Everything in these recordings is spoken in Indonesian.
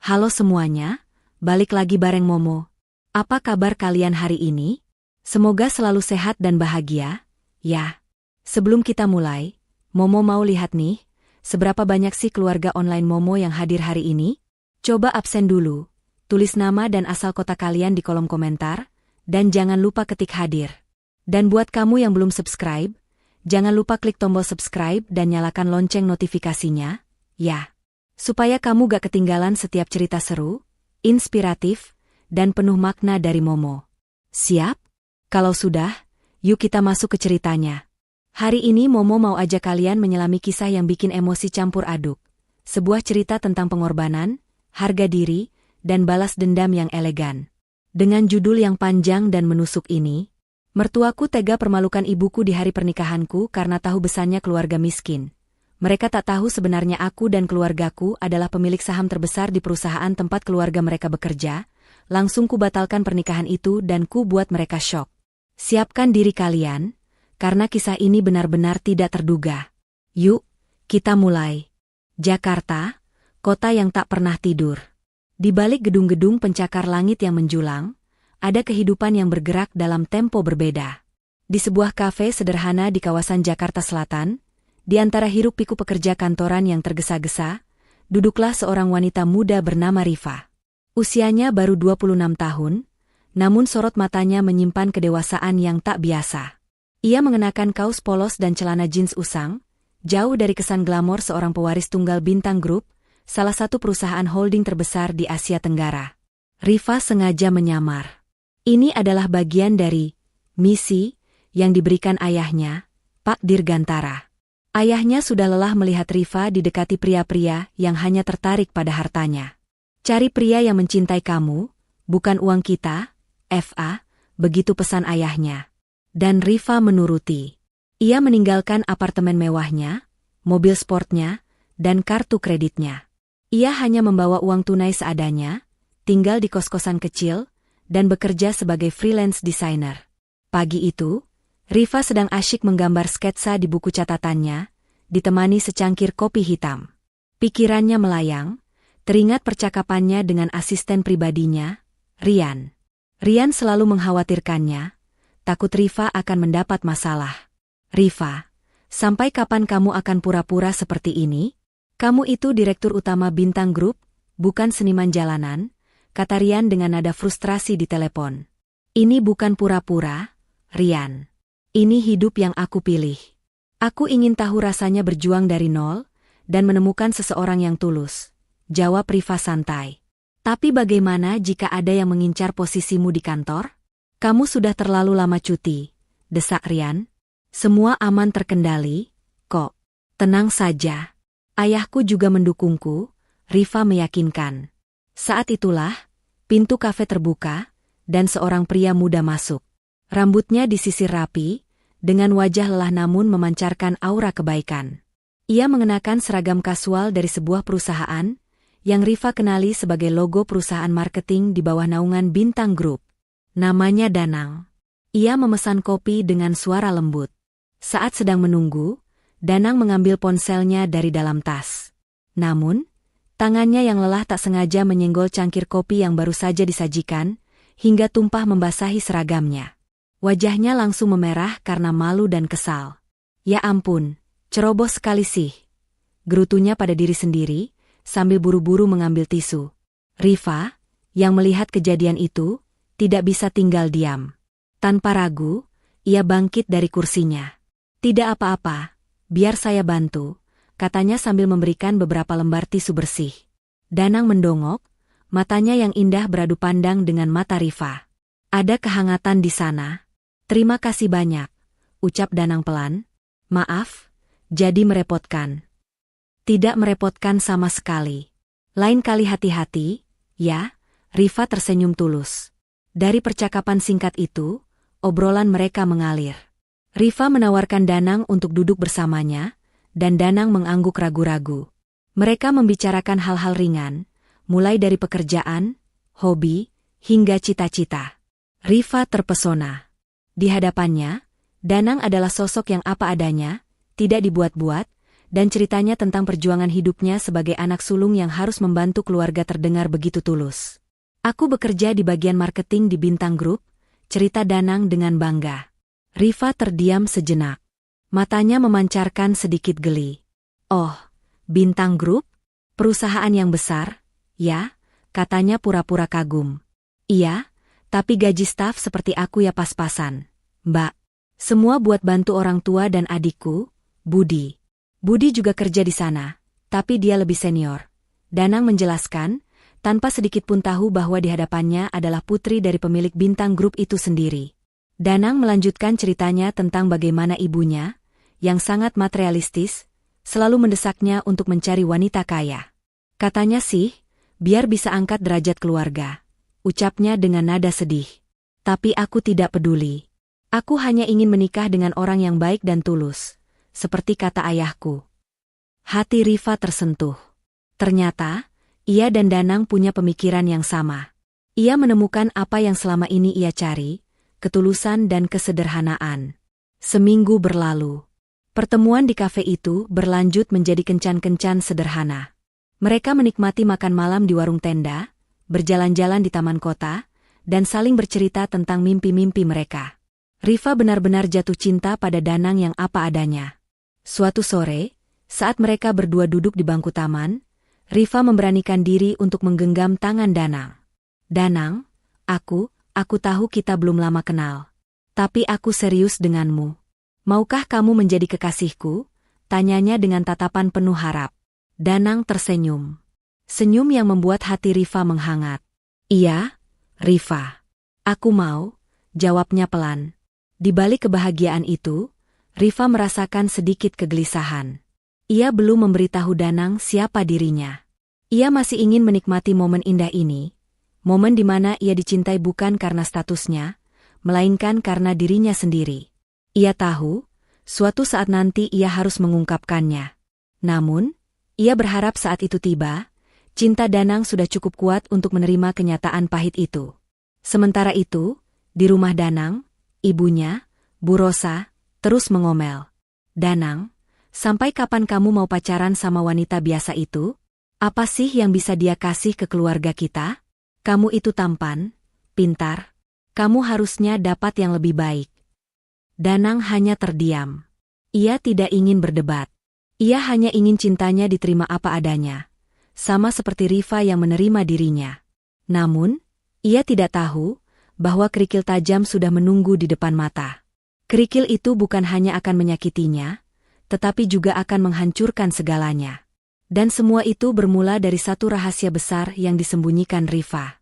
Halo semuanya, balik lagi bareng Momo. Apa kabar kalian hari ini? Semoga selalu sehat dan bahagia, ya. Sebelum kita mulai, Momo mau lihat nih, seberapa banyak sih keluarga online Momo yang hadir hari ini? Coba absen dulu, tulis nama dan asal kota kalian di kolom komentar, dan jangan lupa ketik hadir. Dan buat kamu yang belum subscribe, jangan lupa klik tombol subscribe dan nyalakan lonceng notifikasinya, ya. Supaya kamu gak ketinggalan setiap cerita seru, inspiratif, dan penuh makna dari Momo. Siap? Kalau sudah, yuk kita masuk ke ceritanya. Hari ini Momo mau ajak kalian menyelami kisah yang bikin emosi campur aduk. Sebuah cerita tentang pengorbanan, harga diri, dan balas dendam yang elegan. Dengan judul yang panjang dan menusuk ini, mertuaku tega permalukan ibuku di hari pernikahanku karena tahu besarnya keluarga miskin. Mereka tak tahu sebenarnya aku dan keluargaku adalah pemilik saham terbesar di perusahaan tempat keluarga mereka bekerja. Langsung ku batalkan pernikahan itu dan ku buat mereka syok. Siapkan diri kalian, karena kisah ini benar-benar tidak terduga. Yuk, kita mulai. Jakarta, kota yang tak pernah tidur. Di balik gedung-gedung pencakar langit yang menjulang, ada kehidupan yang bergerak dalam tempo berbeda. Di sebuah kafe sederhana di kawasan Jakarta Selatan, di antara hiruk-pikuk pekerja kantoran yang tergesa-gesa, duduklah seorang wanita muda bernama Rifa. Usianya baru 26 tahun, namun sorot matanya menyimpan kedewasaan yang tak biasa. Ia mengenakan kaos polos dan celana jeans usang, jauh dari kesan glamor seorang pewaris tunggal Bintang Group, salah satu perusahaan holding terbesar di Asia Tenggara. Rifa sengaja menyamar. Ini adalah bagian dari misi yang diberikan ayahnya, Pak Dirgantara. Ayahnya sudah lelah melihat Rifa didekati pria-pria yang hanya tertarik pada hartanya. Cari pria yang mencintai kamu, bukan uang kita, FA, begitu pesan ayahnya. Dan Rifa menuruti. Ia meninggalkan apartemen mewahnya, mobil sportnya, dan kartu kreditnya. Ia hanya membawa uang tunai seadanya, tinggal di kos-kosan kecil, dan bekerja sebagai freelance designer. Pagi itu, Rifa sedang asyik menggambar sketsa di buku catatannya, ditemani secangkir kopi hitam. Pikirannya melayang, teringat percakapannya dengan asisten pribadinya, Rian. Rian selalu mengkhawatirkannya, takut Rifa akan mendapat masalah. Rifa, sampai kapan kamu akan pura-pura seperti ini? Kamu itu direktur utama Bintang Group, bukan seniman jalanan, kata Rian dengan nada frustrasi di telepon. Ini bukan pura-pura, Rian. Ini hidup yang aku pilih. Aku ingin tahu rasanya berjuang dari nol, dan menemukan seseorang yang tulus. Jawab Rifa santai. Tapi bagaimana jika ada yang mengincar posisimu di kantor? Kamu sudah terlalu lama cuti, desak Rian. Semua aman terkendali, kok. Tenang saja. Ayahku juga mendukungku, Rifa meyakinkan. Saat itulah, pintu kafe terbuka, dan seorang pria muda masuk. Rambutnya disisir rapi, dengan wajah lelah namun memancarkan aura kebaikan. Ia mengenakan seragam kasual dari sebuah perusahaan, yang Rifa kenali sebagai logo perusahaan marketing di bawah naungan Bintang Group. Namanya Danang. Ia memesan kopi dengan suara lembut. Saat sedang menunggu, Danang mengambil ponselnya dari dalam tas. Namun, tangannya yang lelah tak sengaja menyenggol cangkir kopi yang baru saja disajikan, hingga tumpah membasahi seragamnya. Wajahnya langsung memerah karena malu dan kesal. Ya ampun, ceroboh sekali sih. Gerutunya pada diri sendiri, sambil buru-buru mengambil tisu. Rifa, yang melihat kejadian itu, tidak bisa tinggal diam. Tanpa ragu, ia bangkit dari kursinya. Tidak apa-apa, biar saya bantu, katanya sambil memberikan beberapa lembar tisu bersih. Danang mendongok, matanya yang indah beradu pandang dengan mata Rifa. Ada kehangatan di sana. Terima kasih banyak, ucap Danang pelan. Maaf, jadi merepotkan. Tidak merepotkan sama sekali. Lain kali hati-hati, ya, Rifa tersenyum tulus. Dari percakapan singkat itu, obrolan mereka mengalir. Rifa menawarkan Danang untuk duduk bersamanya, dan Danang mengangguk ragu-ragu. Mereka membicarakan hal-hal ringan, mulai dari pekerjaan, hobi, hingga cita-cita. Rifa terpesona. Di hadapannya, Danang adalah sosok yang apa adanya, tidak dibuat-buat, dan ceritanya tentang perjuangan hidupnya sebagai anak sulung yang harus membantu keluarga terdengar begitu tulus. Aku bekerja di bagian marketing di Bintang Group, cerita Danang dengan bangga. Rifa terdiam sejenak. Matanya memancarkan sedikit geli. Oh, Bintang Group? Perusahaan yang besar? Ya, katanya pura-pura kagum. Iya, tapi gaji staf seperti aku ya pas-pasan. Mbak, semua buat bantu orang tua dan adikku, Budi. Budi juga kerja di sana, tapi dia lebih senior. Danang menjelaskan, tanpa sedikit pun tahu bahwa di hadapannya adalah putri dari pemilik Bintang Group itu sendiri. Danang melanjutkan ceritanya tentang bagaimana ibunya, yang sangat materialistis, selalu mendesaknya untuk mencari wanita kaya. Katanya sih, biar bisa angkat derajat keluarga. Ucapnya dengan nada sedih. Tapi aku tidak peduli. Aku hanya ingin menikah dengan orang yang baik dan tulus. Seperti kata ayahku. Hati Rifa tersentuh. Ternyata, ia dan Danang punya pemikiran yang sama. Ia menemukan apa yang selama ini ia cari, ketulusan dan kesederhanaan. Seminggu berlalu. Pertemuan di kafe itu berlanjut menjadi kencan-kencan sederhana. Mereka menikmati makan malam di warung tenda, berjalan-jalan di taman kota, dan saling bercerita tentang mimpi-mimpi mereka. Rifa benar-benar jatuh cinta pada Danang yang apa adanya. Suatu sore, saat mereka berdua duduk di bangku taman, Rifa memberanikan diri untuk menggenggam tangan Danang. Danang, aku tahu kita belum lama kenal. Tapi aku serius denganmu. Maukah kamu menjadi kekasihku? Tanyanya dengan tatapan penuh harap. Danang tersenyum. Senyum yang membuat hati Rifa menghangat. Iya, Rifa. Aku mau, jawabnya pelan. Di balik kebahagiaan itu, Rifa merasakan sedikit kegelisahan. Ia belum memberitahu Danang siapa dirinya. Ia masih ingin menikmati momen indah ini, momen di mana ia dicintai bukan karena statusnya, melainkan karena dirinya sendiri. Ia tahu, suatu saat nanti ia harus mengungkapkannya. Namun, ia berharap saat itu tiba, cinta Danang sudah cukup kuat untuk menerima kenyataan pahit itu. Sementara itu, di rumah Danang, ibunya, Bu Rosa, terus mengomel. Danang, sampai kapan kamu mau pacaran sama wanita biasa itu? Apa sih yang bisa dia kasih ke keluarga kita? Kamu itu tampan, pintar. Kamu harusnya dapat yang lebih baik. Danang hanya terdiam. Ia tidak ingin berdebat. Ia hanya ingin cintanya diterima apa adanya. Sama seperti Rifa yang menerima dirinya. Namun, ia tidak tahu bahwa kerikil tajam sudah menunggu di depan mata. Kerikil itu bukan hanya akan menyakitinya, tetapi juga akan menghancurkan segalanya. Dan semua itu bermula dari satu rahasia besar yang disembunyikan Rifa.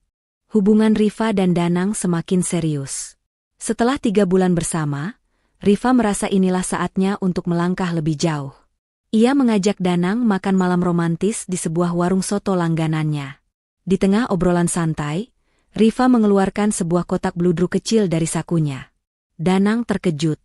Hubungan Rifa dan Danang semakin serius. Setelah 3 bulan bersama, Rifa merasa inilah saatnya untuk melangkah lebih jauh. Ia mengajak Danang makan malam romantis di sebuah warung soto langganannya. Di tengah obrolan santai, Rifa mengeluarkan sebuah kotak bludru kecil dari sakunya. Danang terkejut.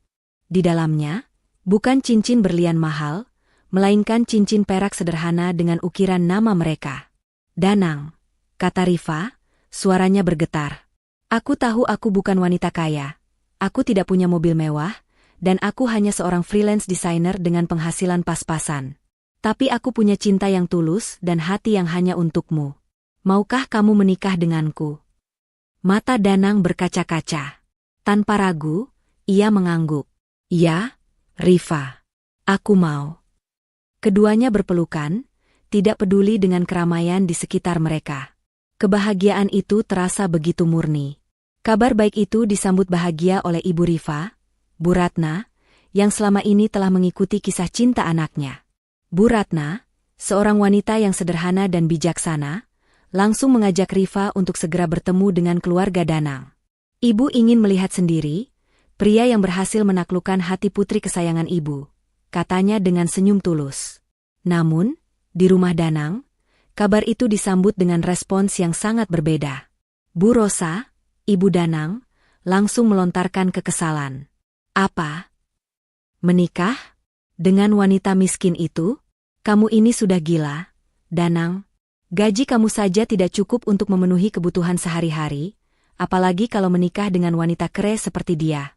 Di dalamnya, bukan cincin berlian mahal, melainkan cincin perak sederhana dengan ukiran nama mereka. Danang, kata Rifa, suaranya bergetar. Aku tahu aku bukan wanita kaya. Aku tidak punya mobil mewah, dan aku hanya seorang freelance designer dengan penghasilan pas-pasan. Tapi aku punya cinta yang tulus dan hati yang hanya untukmu. Maukah kamu menikah denganku? Mata Danang berkaca-kaca. Tanpa ragu, ia mengangguk. Ya, Rifa. Aku mau. Keduanya berpelukan, tidak peduli dengan keramaian di sekitar mereka. Kebahagiaan itu terasa begitu murni. Kabar baik itu disambut bahagia oleh Ibu Rifa, Bu Ratna, yang selama ini telah mengikuti kisah cinta anaknya. Bu Ratna, seorang wanita yang sederhana dan bijaksana, langsung mengajak Rifa untuk segera bertemu dengan keluarga Danang. Ibu ingin melihat sendiri, pria yang berhasil menaklukkan hati putri kesayangan ibu, katanya dengan senyum tulus. Namun, di rumah Danang, kabar itu disambut dengan respons yang sangat berbeda. Bu Rosa, Ibu Danang, langsung melontarkan kekesalan. Apa? Menikah? Dengan wanita miskin itu? Kamu ini sudah gila, Danang. Gaji kamu saja tidak cukup untuk memenuhi kebutuhan sehari-hari, apalagi kalau menikah dengan wanita kere seperti dia.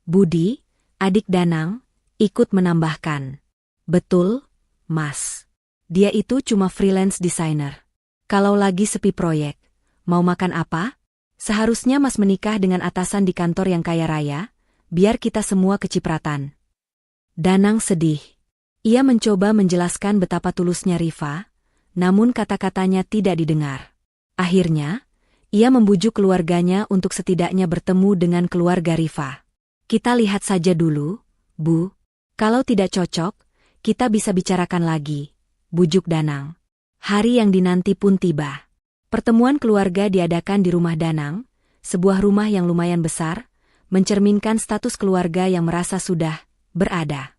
Budi, adik Danang, ikut menambahkan. Betul, Mas. Dia itu cuma freelance designer. Kalau lagi sepi proyek, mau makan apa? Seharusnya Mas menikah dengan atasan di kantor yang kaya raya, biar kita semua kecipratan. Danang sedih. Ia mencoba menjelaskan betapa tulusnya Rifa, namun kata-katanya tidak didengar. Akhirnya, ia membujuk keluarganya untuk setidaknya bertemu dengan keluarga Rifa. Kita lihat saja dulu, Bu. Kalau tidak cocok, kita bisa bicarakan lagi, bujuk Danang. Hari yang dinanti pun tiba. Pertemuan keluarga diadakan di rumah Danang, sebuah rumah yang lumayan besar, mencerminkan status keluarga yang merasa sudah berada.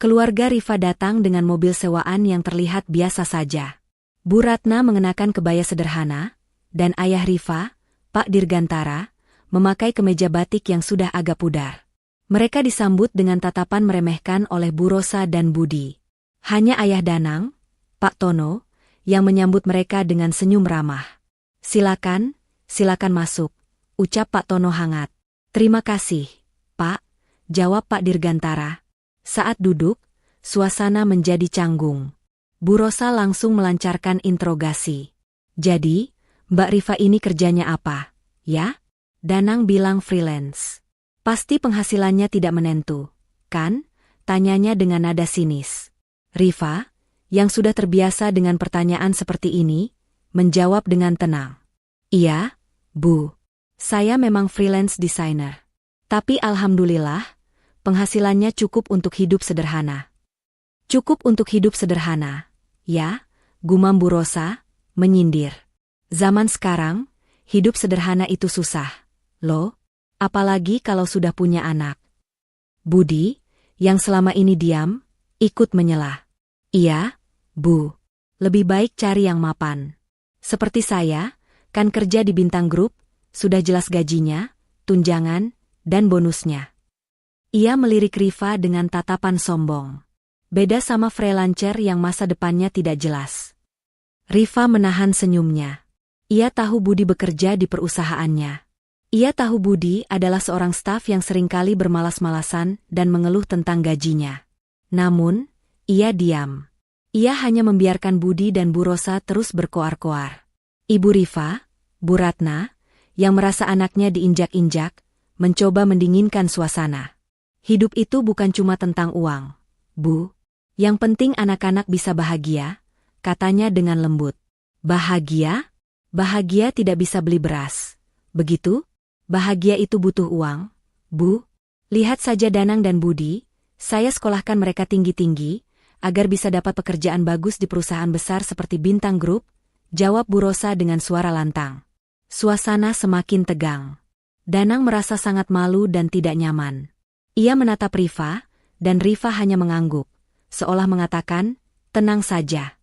Keluarga Rifa datang dengan mobil sewaan yang terlihat biasa saja. Bu Ratna mengenakan kebaya sederhana, dan ayah Rifa, Pak Dirgantara, memakai kemeja batik yang sudah agak pudar. Mereka disambut dengan tatapan meremehkan oleh Bu Rosa dan Budi. Hanya ayah Danang, Pak Tono, yang menyambut mereka dengan senyum ramah. Silakan masuk, ucap Pak Tono hangat. Terima kasih, Pak, jawab Pak Dirgantara. Saat duduk, suasana menjadi canggung. Bu Rosa langsung melancarkan interogasi. Jadi, Mbak Rifa ini kerjanya apa, ya? Danang bilang freelance. Pasti penghasilannya tidak menentu, kan? Tanyanya dengan nada sinis. Rifa, yang sudah terbiasa dengan pertanyaan seperti ini, menjawab dengan tenang. Iya, Bu. Saya memang freelance designer. Tapi alhamdulillah, penghasilannya cukup untuk hidup sederhana. Cukup untuk hidup sederhana, ya, gumam Bu Rosa, menyindir. Zaman sekarang, hidup sederhana itu susah, loh. Apalagi kalau sudah punya anak. Budi, yang selama ini diam, ikut menyela. Iya, Bu. Lebih baik cari yang mapan. Seperti saya, kan kerja di Bintang Group, sudah jelas gajinya, tunjangan, dan bonusnya. Ia melirik Rifa dengan tatapan sombong. Beda sama freelancer yang masa depannya tidak jelas. Rifa menahan senyumnya. Ia tahu Budi bekerja di perusahaannya. Ia tahu Budi adalah seorang staf yang seringkali bermalas-malasan dan mengeluh tentang gajinya. Namun, ia diam. Ia hanya membiarkan Budi dan Bu Rosa terus berkoar-koar. Ibu Rifa, Bu Ratna, yang merasa anaknya diinjak-injak, mencoba mendinginkan suasana. Hidup itu bukan cuma tentang uang, Bu. Yang penting anak-anak bisa bahagia, katanya dengan lembut. Bahagia? Bahagia tidak bisa beli beras. Begitu? Bahagia itu butuh uang, Bu. Lihat saja Danang dan Budi, saya sekolahkan mereka tinggi-tinggi, agar bisa dapat pekerjaan bagus di perusahaan besar seperti Bintang Group, jawab Bu Rosa dengan suara lantang. Suasana semakin tegang. Danang merasa sangat malu dan tidak nyaman. Ia menatap Rifa, dan Rifa hanya mengangguk, seolah mengatakan, tenang saja.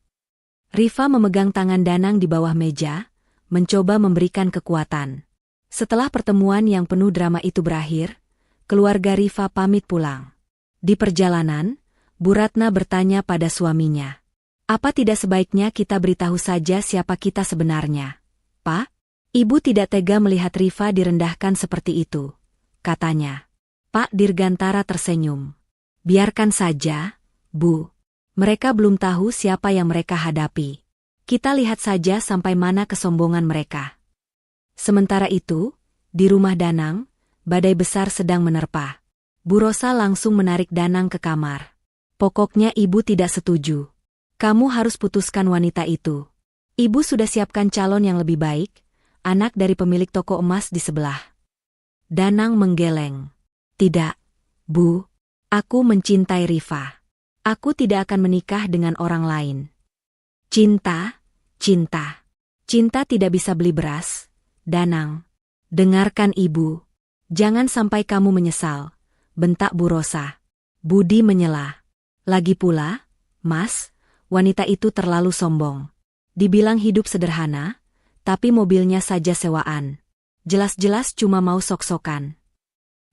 Rifa memegang tangan Danang di bawah meja, mencoba memberikan kekuatan. Setelah pertemuan yang penuh drama itu berakhir, keluarga Rifa pamit pulang. Di perjalanan, Bu Ratna bertanya pada suaminya. Apa tidak sebaiknya kita beritahu saja siapa kita sebenarnya? Pak, Ibu tidak tega melihat Rifa direndahkan seperti itu, katanya. Pak Dirgantara tersenyum. Biarkan saja, Bu. Mereka belum tahu siapa yang mereka hadapi. Kita lihat saja sampai mana kesombongan mereka. Sementara itu, di rumah Danang, badai besar sedang menerpa. Bu Rosa langsung menarik Danang ke kamar. Pokoknya ibu tidak setuju. Kamu harus putuskan wanita itu. Ibu sudah siapkan calon yang lebih baik, anak dari pemilik toko emas di sebelah. Danang menggeleng. Tidak, Bu. Aku mencintai Rifa. Aku tidak akan menikah dengan orang lain. Cinta, cinta. Cinta tidak bisa beli beras. Danang, dengarkan ibu. Jangan sampai kamu menyesal, bentak Bu Rosa. Budi menyela. Lagi pula, Mas, wanita itu terlalu sombong. Dibilang hidup sederhana, tapi mobilnya saja sewaan. Jelas-jelas cuma mau sok-sokan.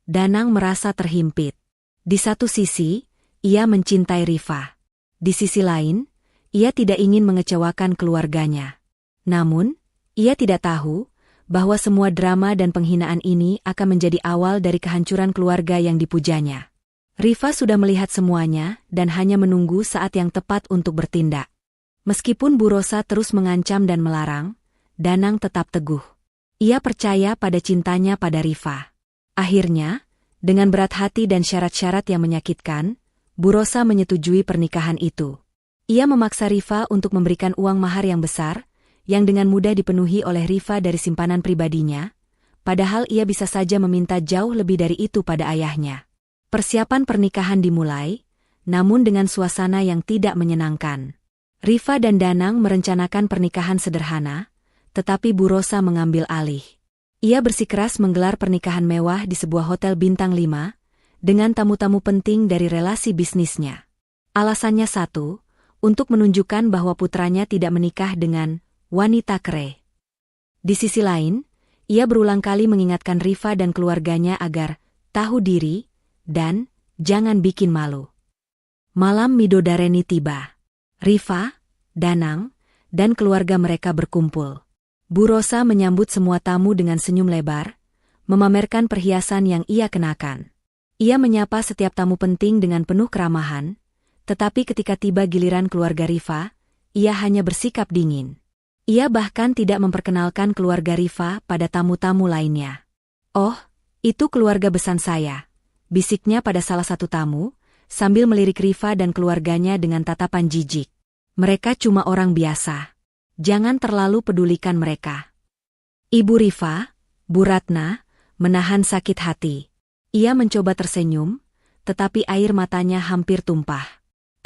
Danang merasa terhimpit. Di satu sisi, ia mencintai Rifa. Di sisi lain, ia tidak ingin mengecewakan keluarganya. Namun, ia tidak tahu bahwa semua drama dan penghinaan ini akan menjadi awal dari kehancuran keluarga yang dipujanya. Rifa sudah melihat semuanya dan hanya menunggu saat yang tepat untuk bertindak. Meskipun Bu Rosa terus mengancam dan melarang, Danang tetap teguh. Ia percaya pada cintanya pada Rifa. Akhirnya, dengan berat hati dan syarat-syarat yang menyakitkan, Bu Rosa menyetujui pernikahan itu. Ia memaksa Rifa untuk memberikan uang mahar yang besar, yang dengan mudah dipenuhi oleh Rifa dari simpanan pribadinya, padahal ia bisa saja meminta jauh lebih dari itu pada ayahnya. Persiapan pernikahan dimulai, namun dengan suasana yang tidak menyenangkan. Rifa dan Danang merencanakan pernikahan sederhana, tetapi Bu Rosa mengambil alih. Ia bersikeras menggelar pernikahan mewah di sebuah hotel bintang 5, dengan tamu-tamu penting dari relasi bisnisnya. Alasannya satu, untuk menunjukkan bahwa putranya tidak menikah dengan wanita kere. Di sisi lain, ia berulang kali mengingatkan Rifa dan keluarganya agar tahu diri dan jangan bikin malu. Malam midodareni tiba. Rifa, Danang, dan keluarga mereka berkumpul. Bu Rosa menyambut semua tamu dengan senyum lebar, memamerkan perhiasan yang ia kenakan. Ia menyapa setiap tamu penting dengan penuh keramahan, tetapi ketika tiba giliran keluarga Rifa, ia hanya bersikap dingin. Ia bahkan tidak memperkenalkan keluarga Rifa pada tamu-tamu lainnya. "Oh, itu keluarga besan saya," bisiknya pada salah satu tamu, sambil melirik Rifa dan keluarganya dengan tatapan jijik. "Mereka cuma orang biasa. Jangan terlalu pedulikan mereka." Ibu Rifa, Bu Ratna, menahan sakit hati. Ia mencoba tersenyum, tetapi air matanya hampir tumpah.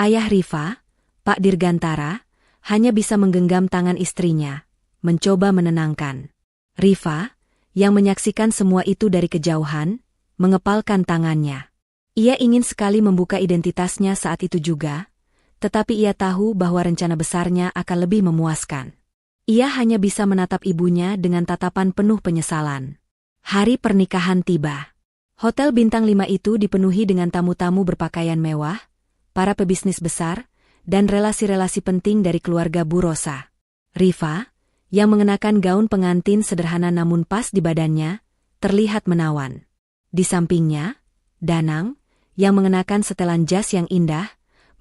Ayah Rifa, Pak Dirgantara, hanya bisa menggenggam tangan istrinya, mencoba menenangkan. Rifa, yang menyaksikan semua itu dari kejauhan, mengepalkan tangannya. Ia ingin sekali membuka identitasnya saat itu juga, tetapi ia tahu bahwa rencana besarnya akan lebih memuaskan. Ia hanya bisa menatap ibunya dengan tatapan penuh penyesalan. Hari pernikahan tiba. Hotel bintang 5 itu dipenuhi dengan tamu-tamu berpakaian mewah, para pebisnis besar, dan relasi-relasi penting dari keluarga Bu Rosa. Rifa, yang mengenakan gaun pengantin sederhana namun pas di badannya, terlihat menawan. Di sampingnya, Danang, yang mengenakan setelan jas yang indah,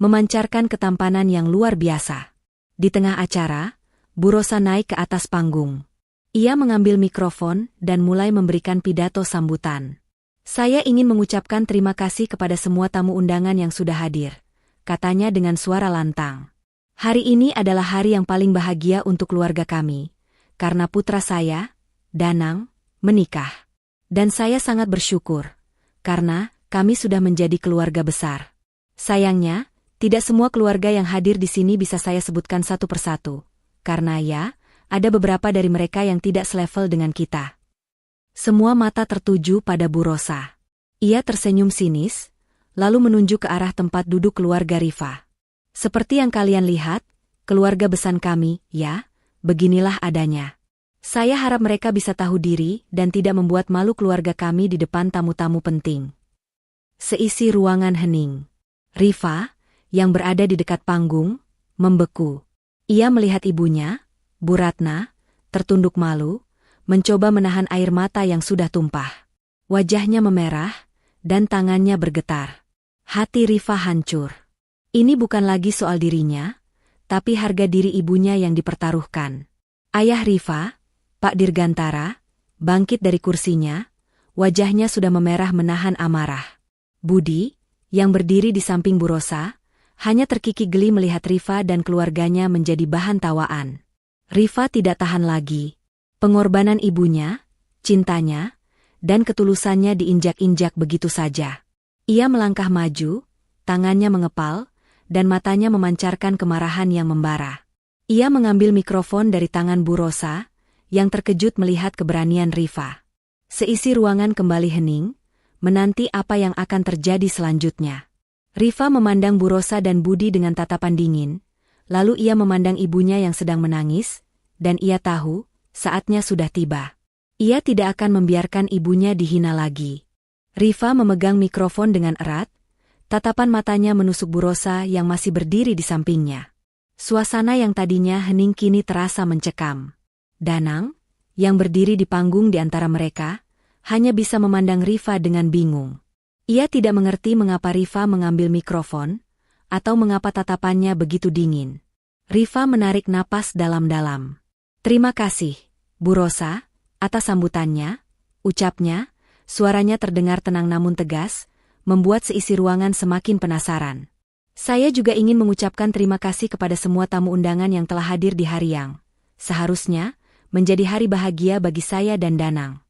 memancarkan ketampanan yang luar biasa. Di tengah acara, Bu Rosa naik ke atas panggung. Ia mengambil mikrofon dan mulai memberikan pidato sambutan. "Saya ingin mengucapkan terima kasih kepada semua tamu undangan yang sudah hadir," katanya dengan suara lantang. "Hari ini adalah hari yang paling bahagia untuk keluarga kami, karena putra saya, Danang, menikah. Dan saya sangat bersyukur, karena kami sudah menjadi keluarga besar. Sayangnya, tidak semua keluarga yang hadir di sini bisa saya sebutkan satu persatu, karena ya, ada beberapa dari mereka yang tidak selevel dengan kita." Semua mata tertuju pada Bu Rosa. Ia tersenyum sinis, lalu menunjuk ke arah tempat duduk keluarga Rifa. "Seperti yang kalian lihat, keluarga besan kami, ya, beginilah adanya. Saya harap mereka bisa tahu diri dan tidak membuat malu keluarga kami di depan tamu-tamu penting." Seisi ruangan hening. Rifa, yang berada di dekat panggung, membeku. Ia melihat ibunya, Bu Ratna, tertunduk malu, mencoba menahan air mata yang sudah tumpah. Wajahnya memerah, dan tangannya bergetar. Hati Rifa hancur. Ini bukan lagi soal dirinya, tapi harga diri ibunya yang dipertaruhkan. Ayah Rifa, Pak Dirgantara, bangkit dari kursinya, wajahnya sudah memerah menahan amarah. Budi, yang berdiri di samping Bu Rosa, hanya terkikik geli melihat Rifa dan keluarganya menjadi bahan tawaan. Rifa tidak tahan lagi. Pengorbanan ibunya, cintanya, dan ketulusannya diinjak-injak begitu saja. Ia melangkah maju, tangannya mengepal, dan matanya memancarkan kemarahan yang membara. Ia mengambil mikrofon dari tangan Bu Rosa, yang terkejut melihat keberanian Rifa. Seisi ruangan kembali hening, menanti apa yang akan terjadi selanjutnya. Rifa memandang Bu Rosa dan Budi dengan tatapan dingin, lalu ia memandang ibunya yang sedang menangis, dan ia tahu, saatnya sudah tiba. Ia tidak akan membiarkan ibunya dihina lagi. Rifa memegang mikrofon dengan erat, tatapan matanya menusuk Bu Rosa yang masih berdiri di sampingnya. Suasana yang tadinya hening kini terasa mencekam. Danang, yang berdiri di panggung di antara mereka, hanya bisa memandang Rifa dengan bingung. Ia tidak mengerti mengapa Rifa mengambil mikrofon, atau mengapa tatapannya begitu dingin. Rifa menarik napas dalam-dalam. "Terima kasih, Bu Rosa, atas sambutannya," ucapnya. Suaranya terdengar tenang namun tegas, membuat seisi ruangan semakin penasaran. "Saya juga ingin mengucapkan terima kasih kepada semua tamu undangan yang telah hadir di hari yang seharusnya menjadi hari bahagia bagi saya dan Danang."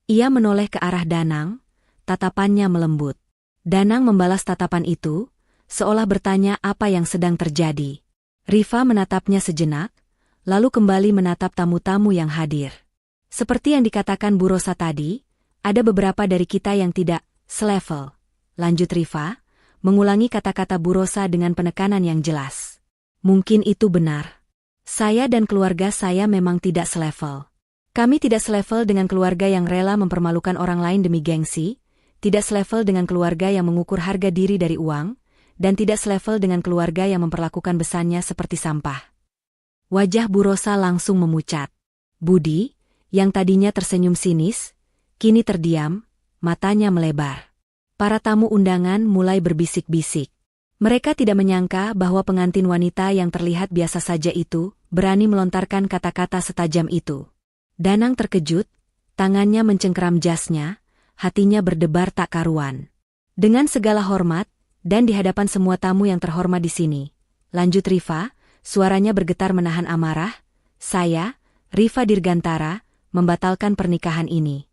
Ia menoleh ke arah Danang, tatapannya melembut. Danang membalas tatapan itu, seolah bertanya apa yang sedang terjadi. Rifa menatapnya sejenak, lalu kembali menatap tamu-tamu yang hadir. "Seperti yang dikatakan Bu Rosa tadi, ada beberapa dari kita yang tidak selevel," lanjut Rifa, mengulangi kata-kata Bu Rosa dengan penekanan yang jelas. "Mungkin itu benar. Saya dan keluarga saya memang tidak selevel. Kami tidak selevel dengan keluarga yang rela mempermalukan orang lain demi gengsi, tidak selevel dengan keluarga yang mengukur harga diri dari uang, dan tidak selevel dengan keluarga yang memperlakukan besannya seperti sampah." Wajah Bu Rosa langsung memucat. Budi, yang tadinya tersenyum sinis, kini terdiam, matanya melebar. Para tamu undangan mulai berbisik-bisik. Mereka tidak menyangka bahwa pengantin wanita yang terlihat biasa saja itu berani melontarkan kata-kata setajam itu. Danang terkejut, tangannya mencengkeram jasnya, hatinya berdebar tak karuan. "Dengan segala hormat, dan di hadapan semua tamu yang terhormat di sini," lanjut Rifa, suaranya bergetar menahan amarah, "saya, Rifa Dirgantara, membatalkan pernikahan ini."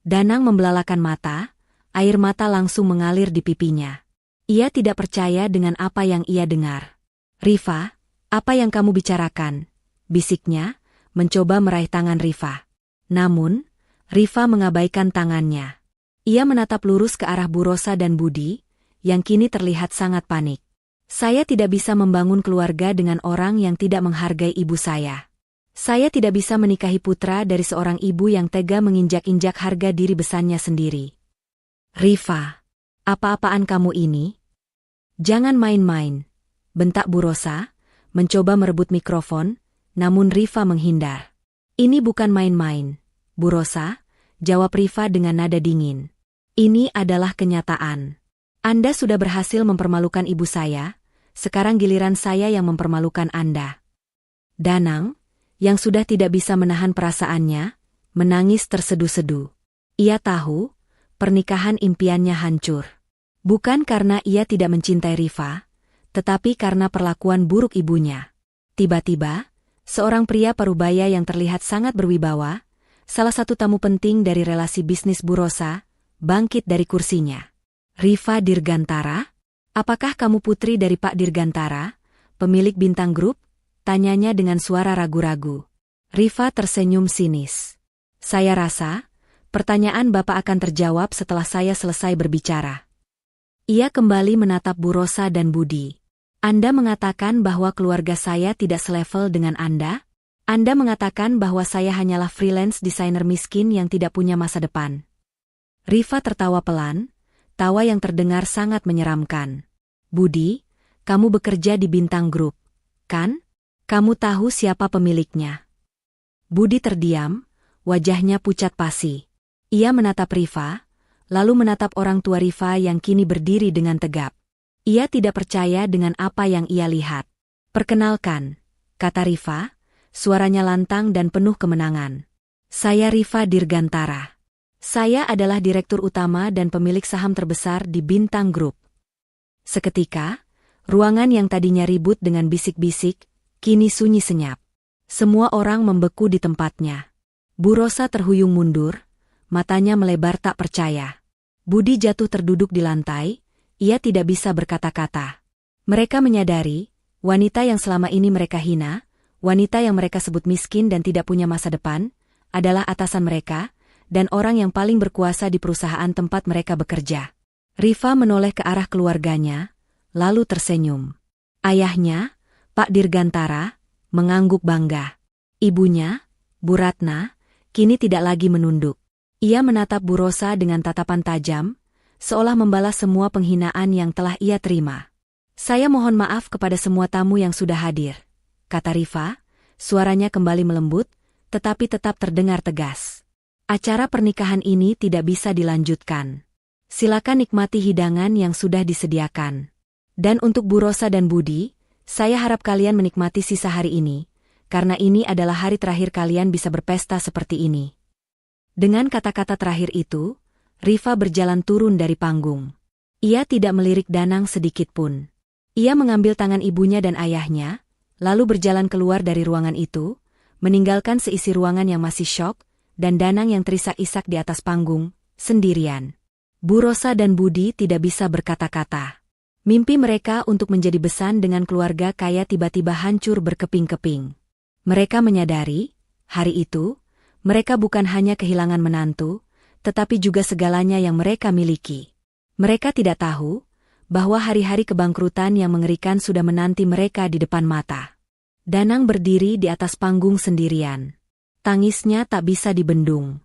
Danang membelalakan mata, air mata langsung mengalir di pipinya. Ia tidak percaya dengan apa yang ia dengar. "Rifa, apa yang kamu bicarakan?" bisiknya, mencoba meraih tangan Rifa. Namun, Rifa mengabaikan tangannya. Ia menatap lurus ke arah Bu Rosa dan Budi, yang kini terlihat sangat panik. "Saya tidak bisa membangun keluarga dengan orang yang tidak menghargai ibu saya. Saya tidak bisa menikahi putra dari seorang ibu yang tega menginjak-injak harga diri besannya sendiri." "Rifa, apa-apaan kamu ini? Jangan main-main," bentak Bu Rosa, mencoba merebut mikrofon, namun Rifa menghindar. "Ini bukan main-main, Bu Rosa," jawab Rifa dengan nada dingin. "Ini adalah kenyataan. Anda sudah berhasil mempermalukan ibu saya, sekarang giliran saya yang mempermalukan Anda." Danang, yang sudah tidak bisa menahan perasaannya, menangis tersedu-sedu. Ia tahu, pernikahan impiannya hancur. Bukan karena ia tidak mencintai Rifa, tetapi karena perlakuan buruk ibunya. Tiba-tiba, seorang pria parubaya yang terlihat sangat berwibawa, salah satu tamu penting dari relasi bisnis Bu Rosa, bangkit dari kursinya. "Rifa Dirgantara? Apakah kamu putri dari Pak Dirgantara, pemilik Bintang Group?" tanyanya dengan suara ragu-ragu. Rifa tersenyum sinis. "Saya rasa, pertanyaan Bapak akan terjawab setelah saya selesai berbicara." Ia kembali menatap Bu Rosa dan Budi. "Anda mengatakan bahwa keluarga saya tidak selevel dengan Anda? Anda mengatakan bahwa saya hanyalah freelance desainer miskin yang tidak punya masa depan." Rifa tertawa pelan, tawa yang terdengar sangat menyeramkan. "Budi, kamu bekerja di Bintang Group, kan? Kamu tahu siapa pemiliknya?" Budi terdiam, wajahnya pucat pasi. Ia menatap Rifa, lalu menatap orang tua Rifa yang kini berdiri dengan tegap. Ia tidak percaya dengan apa yang ia lihat. "Perkenalkan," kata Rifa, suaranya lantang dan penuh kemenangan. "Saya Rifa Dirgantara. Saya adalah direktur utama dan pemilik saham terbesar di Bintang Group." Seketika, ruangan yang tadinya ribut dengan bisik-bisik, kini sunyi senyap. Semua orang membeku di tempatnya. Bu Rosa terhuyung mundur, matanya melebar tak percaya. Budi jatuh terduduk di lantai, ia tidak bisa berkata-kata. Mereka menyadari, wanita yang selama ini mereka hina, wanita yang mereka sebut miskin dan tidak punya masa depan, adalah atasan mereka, dan orang yang paling berkuasa di perusahaan tempat mereka bekerja. Rifa menoleh ke arah keluarganya, lalu tersenyum. Ayahnya, Pak Dirgantara, mengangguk bangga. Ibunya, Bu Ratna, kini tidak lagi menunduk. Ia menatap Bu Rosa dengan tatapan tajam, seolah membalas semua penghinaan yang telah ia terima. "Saya mohon maaf kepada semua tamu yang sudah hadir," kata Rifa, suaranya kembali melembut, tetapi tetap terdengar tegas. "Acara pernikahan ini tidak bisa dilanjutkan. Silakan nikmati hidangan yang sudah disediakan. Dan untuk Bu Rosa dan Budi, saya harap kalian menikmati sisa hari ini, karena ini adalah hari terakhir kalian bisa berpesta seperti ini. Dengan kata-kata terakhir itu, Rifa berjalan turun dari panggung. Ia tidak melirik Danang sedikit pun. Ia mengambil tangan ibunya dan ayahnya, lalu berjalan keluar dari ruangan itu, meninggalkan seisi ruangan yang masih syok, dan Danang yang terisak-isak di atas panggung, sendirian. Bu Rosa dan Budi tidak bisa berkata-kata. Mimpi mereka untuk menjadi besan dengan keluarga kaya tiba-tiba hancur berkeping-keping. Mereka menyadari, hari itu, mereka bukan hanya kehilangan menantu, tetapi juga segalanya yang mereka miliki. Mereka tidak tahu bahwa hari-hari kebangkrutan yang mengerikan sudah menanti mereka di depan mata. Danang berdiri di atas panggung sendirian. Tangisnya tak bisa dibendung.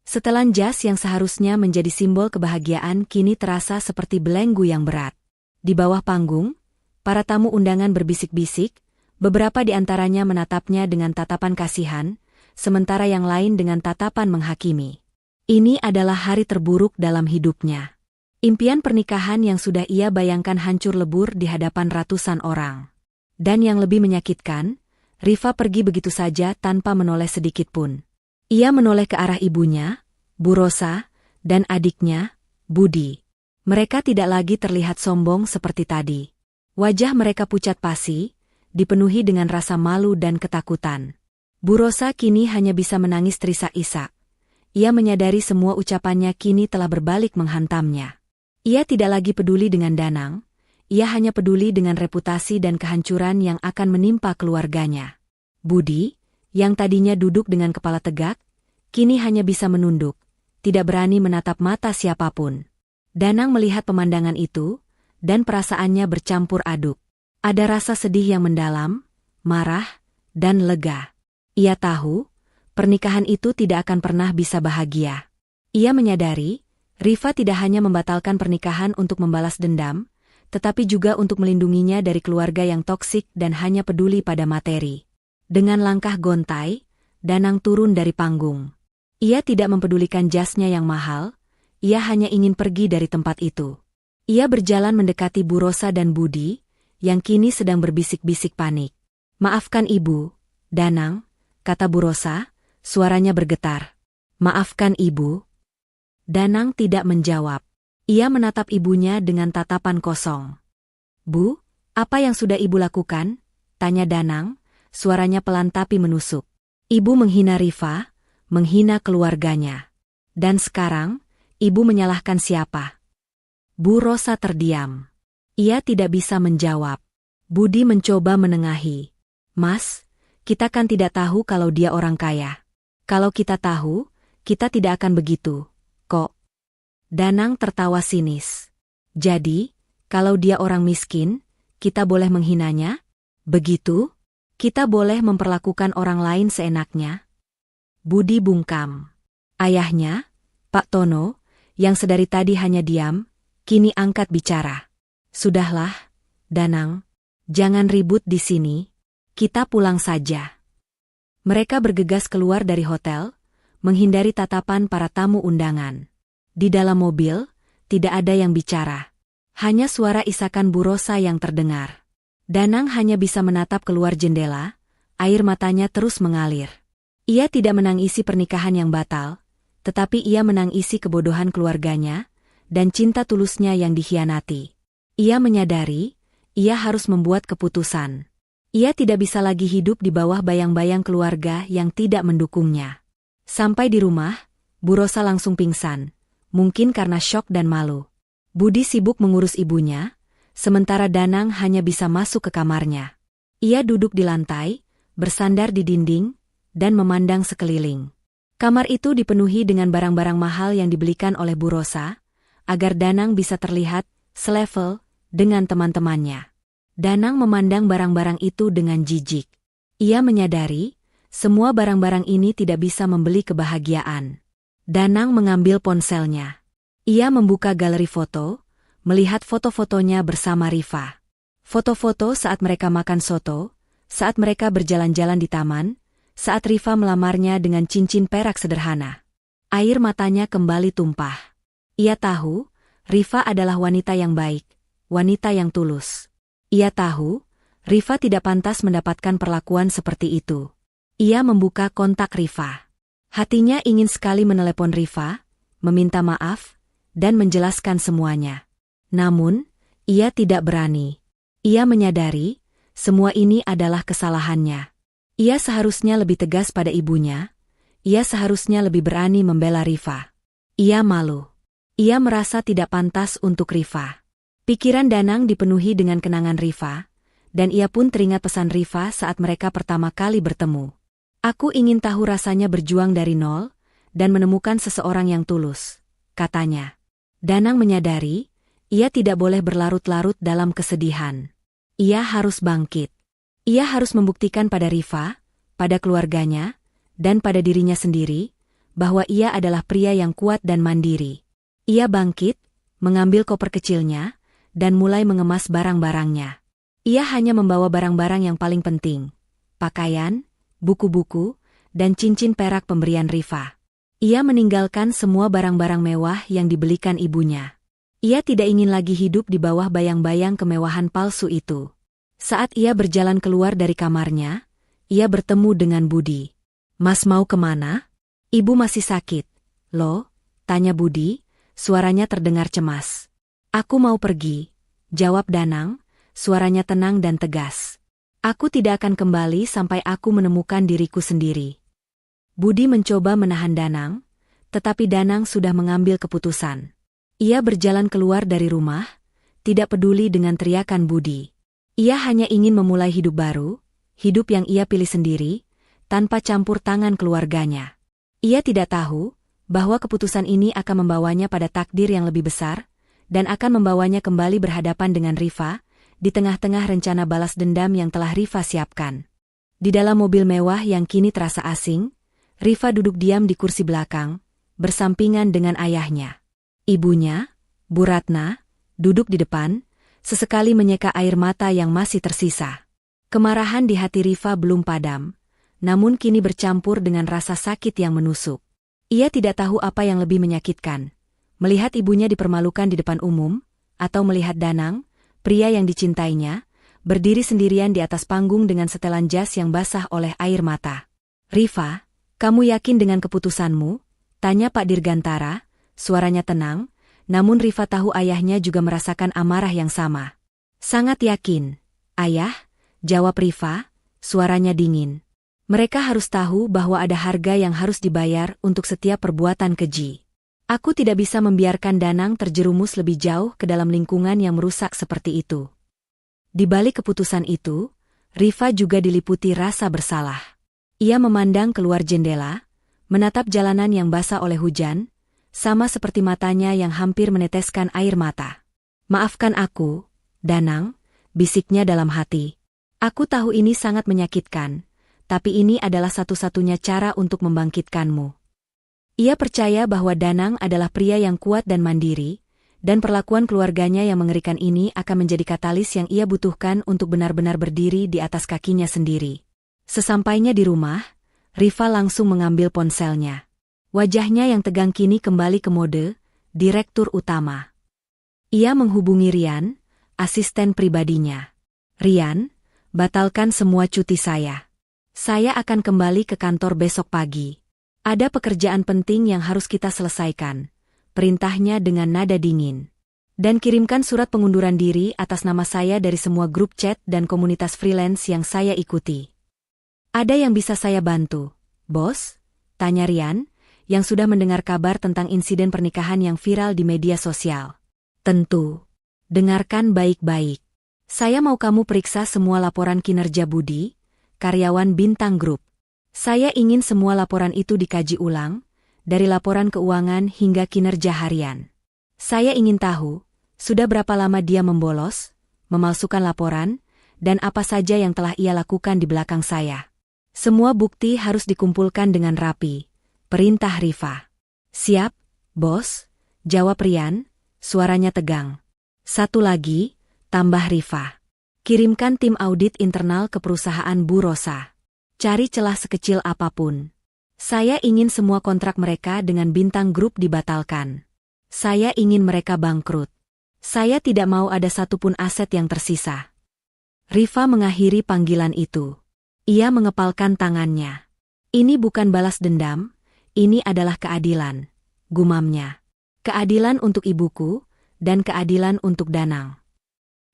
Setelan jas yang seharusnya menjadi simbol kebahagiaan kini terasa seperti belenggu yang berat. Di bawah panggung, para tamu undangan berbisik-bisik, beberapa di antaranya menatapnya dengan tatapan kasihan, sementara yang lain dengan tatapan menghakimi. Ini adalah hari terburuk dalam hidupnya. Impian pernikahan yang sudah ia bayangkan hancur lebur di hadapan ratusan orang. Dan yang lebih menyakitkan, Rifa pergi begitu saja tanpa menoleh sedikit pun. Ia menoleh ke arah ibunya, Bu Rosa, dan adiknya, Budi. Mereka tidak lagi terlihat sombong seperti tadi. Wajah mereka pucat pasi, dipenuhi dengan rasa malu dan ketakutan. Bu Rosa kini hanya bisa menangis terisak-isak. Ia menyadari semua ucapannya kini telah berbalik menghantamnya. Ia tidak lagi peduli dengan Danang, ia hanya peduli dengan reputasi dan kehancuran yang akan menimpa keluarganya. Budi, yang tadinya duduk dengan kepala tegak, kini hanya bisa menunduk, tidak berani menatap mata siapapun. Danang melihat pemandangan itu, dan perasaannya bercampur aduk. Ada rasa sedih yang mendalam, marah, dan lega. Ia tahu, pernikahan itu tidak akan pernah bisa bahagia. Ia menyadari, Rifa tidak hanya membatalkan pernikahan untuk membalas dendam, tetapi juga untuk melindunginya dari keluarga yang toksik dan hanya peduli pada materi. Dengan langkah gontai, Danang turun dari panggung. Ia tidak mempedulikan jasnya yang mahal, ia hanya ingin pergi dari tempat itu. Ia berjalan mendekati Bu Rosa dan Budi, yang kini sedang berbisik-bisik panik. "Maafkan Ibu, Danang," kata Bu Rosa, suaranya bergetar. "Maafkan Ibu." Danang tidak menjawab. Ia menatap ibunya dengan tatapan kosong. "Bu, apa yang sudah Ibu lakukan?" tanya Danang, suaranya pelan tapi menusuk. "Ibu menghina Rifa, menghina keluarganya. Dan sekarang, Ibu menyalahkan siapa?" Bu Rosa terdiam. Ia tidak bisa menjawab. Budi mencoba menengahi. "Mas, kita kan tidak tahu kalau dia orang kaya. Kalau kita tahu, kita tidak akan begitu, kok." Danang tertawa sinis. "Jadi, kalau dia orang miskin, kita boleh menghinanya? Begitu? Kita boleh memperlakukan orang lain seenaknya?" Budi bungkam. Ayahnya, Pak Tono, yang sedari tadi hanya diam, kini angkat bicara. "Sudahlah, Danang, jangan ribut di sini, kita pulang saja." Mereka bergegas keluar dari hotel, menghindari tatapan para tamu undangan. Di dalam mobil, tidak ada yang bicara. Hanya suara isakan Bu Rosa yang terdengar. Danang hanya bisa menatap keluar jendela, air matanya terus mengalir. Ia tidak menangisi pernikahan yang batal, tetapi ia menangisi kebodohan keluarganya, dan cinta tulusnya yang dikhianati. Ia menyadari, ia harus membuat keputusan. Ia tidak bisa lagi hidup di bawah bayang-bayang keluarga yang tidak mendukungnya. Sampai di rumah, Bu Rosa langsung pingsan, mungkin karena syok dan malu. Budi sibuk mengurus ibunya, sementara Danang hanya bisa masuk ke kamarnya. Ia duduk di lantai, bersandar di dinding, dan memandang sekeliling. Kamar itu dipenuhi dengan barang-barang mahal yang dibelikan oleh Bu Rosa, agar Danang bisa terlihat selevel dengan teman-temannya. Danang memandang barang-barang itu dengan jijik. Ia menyadari, semua barang-barang ini tidak bisa membeli kebahagiaan. Danang mengambil ponselnya. Ia membuka galeri foto, melihat foto-fotonya bersama Rifa. Foto-foto saat mereka makan soto, saat mereka berjalan-jalan di taman, saat Rifa melamarnya dengan cincin perak sederhana. Air matanya kembali tumpah. Ia tahu, Rifa adalah wanita yang baik, wanita yang tulus. Ia tahu, Rifa tidak pantas mendapatkan perlakuan seperti itu. Ia membuka kontak Rifa. Hatinya ingin sekali menelepon Rifa, meminta maaf, dan menjelaskan semuanya. Namun, ia tidak berani. Ia menyadari, semua ini adalah kesalahannya. Ia seharusnya lebih tegas pada ibunya. Ia seharusnya lebih berani membela Rifa. Ia malu. Ia merasa tidak pantas untuk Rifa. Pikiran Danang dipenuhi dengan kenangan Rifa, dan ia pun teringat pesan Rifa saat mereka pertama kali bertemu. Aku ingin tahu rasanya berjuang dari nol, dan menemukan seseorang yang tulus, katanya. Danang menyadari, ia tidak boleh berlarut-larut dalam kesedihan. Ia harus bangkit. Ia harus membuktikan pada Rifa, pada keluarganya, dan pada dirinya sendiri, bahwa ia adalah pria yang kuat dan mandiri. Ia bangkit, mengambil koper kecilnya, dan mulai mengemas barang-barangnya. Ia hanya membawa barang-barang yang paling penting, pakaian, buku-buku, dan cincin perak pemberian Rifa. Ia meninggalkan semua barang-barang mewah yang dibelikan ibunya. Ia tidak ingin lagi hidup di bawah bayang-bayang kemewahan palsu itu. Saat ia berjalan keluar dari kamarnya, ia bertemu dengan Budi. "Mas mau kemana?" "Ibu masih sakit." "Loh?" tanya Budi, suaranya terdengar cemas. "Aku mau pergi," jawab Danang, suaranya tenang dan tegas. "Aku tidak akan kembali sampai aku menemukan diriku sendiri." Budi mencoba menahan Danang, tetapi Danang sudah mengambil keputusan. Ia berjalan keluar dari rumah, tidak peduli dengan teriakan Budi. Ia hanya ingin memulai hidup baru, hidup yang ia pilih sendiri, tanpa campur tangan keluarganya. Ia tidak tahu bahwa keputusan ini akan membawanya pada takdir yang lebih besar, dan akan membawanya kembali berhadapan dengan Rifa, di tengah-tengah rencana balas dendam yang telah Rifa siapkan. Di dalam mobil mewah yang kini terasa asing, Rifa duduk diam di kursi belakang, bersampingan dengan ayahnya. Ibunya, Bu Ratna, duduk di depan, sesekali menyeka air mata yang masih tersisa. Kemarahan di hati Rifa belum padam, namun kini bercampur dengan rasa sakit yang menusuk. Ia tidak tahu apa yang lebih menyakitkan, melihat ibunya dipermalukan di depan umum, atau melihat Danang, pria yang dicintainya, berdiri sendirian di atas panggung dengan setelan jas yang basah oleh air mata. "Rifa, kamu yakin dengan keputusanmu?" tanya Pak Dirgantara, suaranya tenang, namun Rifa tahu ayahnya juga merasakan amarah yang sama. "Sangat yakin, Ayah," jawab Rifa, suaranya dingin. "Mereka harus tahu bahwa ada harga yang harus dibayar untuk setiap perbuatan keji. Aku tidak bisa membiarkan Danang terjerumus lebih jauh ke dalam lingkungan yang merusak seperti itu." Di balik keputusan itu, Rifa juga diliputi rasa bersalah. Ia memandang keluar jendela, menatap jalanan yang basah oleh hujan, sama seperti matanya yang hampir meneteskan air mata. "Maafkan aku, Danang," bisiknya dalam hati. "Aku tahu ini sangat menyakitkan, tapi ini adalah satu-satunya cara untuk membangkitkanmu." Ia percaya bahwa Danang adalah pria yang kuat dan mandiri, dan perlakuan keluarganya yang mengerikan ini akan menjadi katalis yang ia butuhkan untuk benar-benar berdiri di atas kakinya sendiri. Sesampainya di rumah, Rifa langsung mengambil ponselnya. Wajahnya yang tegang kini kembali ke mode, direktur utama. Ia menghubungi Rian, asisten pribadinya. "Rian, batalkan semua cuti saya. Saya akan kembali ke kantor besok pagi. Ada pekerjaan penting yang harus kita selesaikan," perintahnya dengan nada dingin. "Dan kirimkan surat pengunduran diri atas nama saya dari semua grup chat dan komunitas freelance yang saya ikuti." "Ada yang bisa saya bantu, Bos?" tanya Rian, yang sudah mendengar kabar tentang insiden pernikahan yang viral di media sosial. "Tentu. Dengarkan baik-baik. Saya mau kamu periksa semua laporan kinerja Budi, karyawan Bintang Group. Saya ingin semua laporan itu dikaji ulang, dari laporan keuangan hingga kinerja harian. Saya ingin tahu, sudah berapa lama dia membolos, memalsukan laporan, dan apa saja yang telah ia lakukan di belakang saya. Semua bukti harus dikumpulkan dengan rapi," perintah Rifa. "Siap, Bos," jawab Rian, suaranya tegang. "Satu lagi," tambah Rifa. "Kirimkan tim audit internal ke perusahaan Bu Rosa. Cari celah sekecil apapun. Saya ingin semua kontrak mereka dengan Bintang Group dibatalkan. Saya ingin mereka bangkrut. Saya tidak mau ada satupun aset yang tersisa. Rifa mengakhiri panggilan itu. Ia mengepalkan tangannya. Ini bukan balas dendam, ini adalah keadilan, gumamnya. Keadilan untuk ibuku, dan keadilan untuk Danang.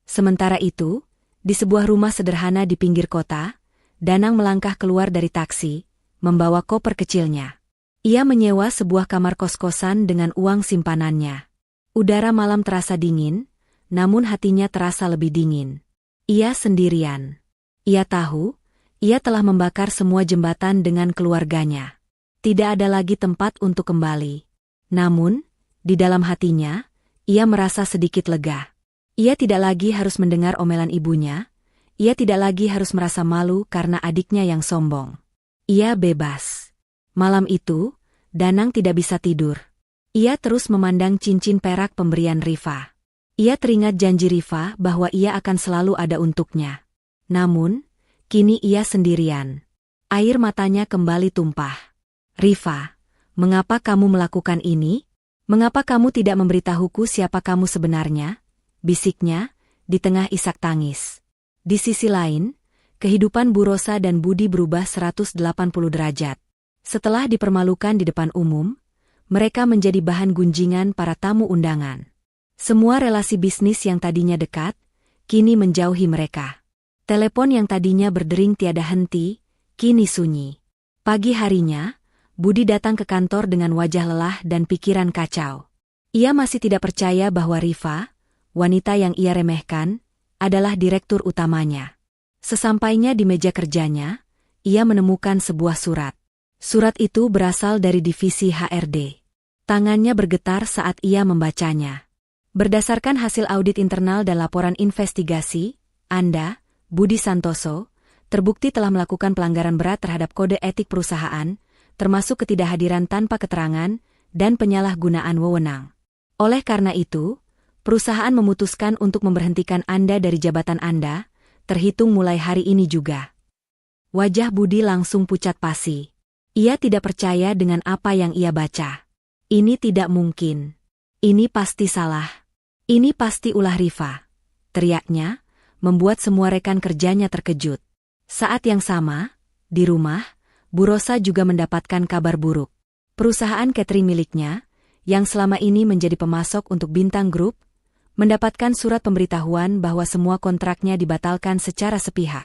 Sementara itu, di sebuah rumah sederhana di pinggir kota, Danang melangkah keluar dari taksi, membawa koper kecilnya. Ia menyewa sebuah kamar kos-kosan dengan uang simpanannya. Udara malam terasa dingin, namun hatinya terasa lebih dingin. Ia sendirian. Ia tahu, ia telah membakar semua jembatan dengan keluarganya. Tidak ada lagi tempat untuk kembali. Namun, di dalam hatinya, ia merasa sedikit lega. Ia tidak lagi harus mendengar omelan ibunya, ia tidak lagi harus merasa malu karena adiknya yang sombong. Ia bebas. Malam itu, Danang tidak bisa tidur. Ia terus memandang cincin perak pemberian Rifa. Ia teringat janji Rifa bahwa ia akan selalu ada untuknya. Namun, kini ia sendirian. Air matanya kembali tumpah. Rifa, mengapa kamu melakukan ini? Mengapa kamu tidak memberitahuku siapa kamu sebenarnya? Bisiknya, di tengah isak tangis. Di sisi lain, kehidupan Bu Rosa dan Budi berubah 180 derajat. Setelah dipermalukan di depan umum, mereka menjadi bahan gunjingan para tamu undangan. Semua relasi bisnis yang tadinya dekat, kini menjauhi mereka. Telepon yang tadinya berdering tiada henti, kini sunyi. Pagi harinya, Budi datang ke kantor dengan wajah lelah dan pikiran kacau. Ia masih tidak percaya bahwa Rifa, wanita yang ia remehkan, adalah direktur utamanya. Sesampainya di meja kerjanya, ia menemukan sebuah surat. Surat itu berasal dari divisi HRD. Tangannya bergetar saat ia membacanya. Berdasarkan hasil audit internal dan laporan investigasi, Anda, Budi Santoso, terbukti telah melakukan pelanggaran berat terhadap kode etik perusahaan, termasuk ketidakhadiran tanpa keterangan dan penyalahgunaan wewenang. Oleh karena itu, perusahaan memutuskan untuk memberhentikan Anda dari jabatan Anda, terhitung mulai hari ini juga. Wajah Budi langsung pucat pasi. Ia tidak percaya dengan apa yang ia baca. Ini tidak mungkin. Ini pasti salah. Ini pasti ulah Rifa. Teriaknya, membuat semua rekan kerjanya terkejut. Saat yang sama, di rumah, Bu Rosa juga mendapatkan kabar buruk. Perusahaan catering miliknya, yang selama ini menjadi pemasok untuk Bintang Group, mendapatkan surat pemberitahuan bahwa semua kontraknya dibatalkan secara sepihak.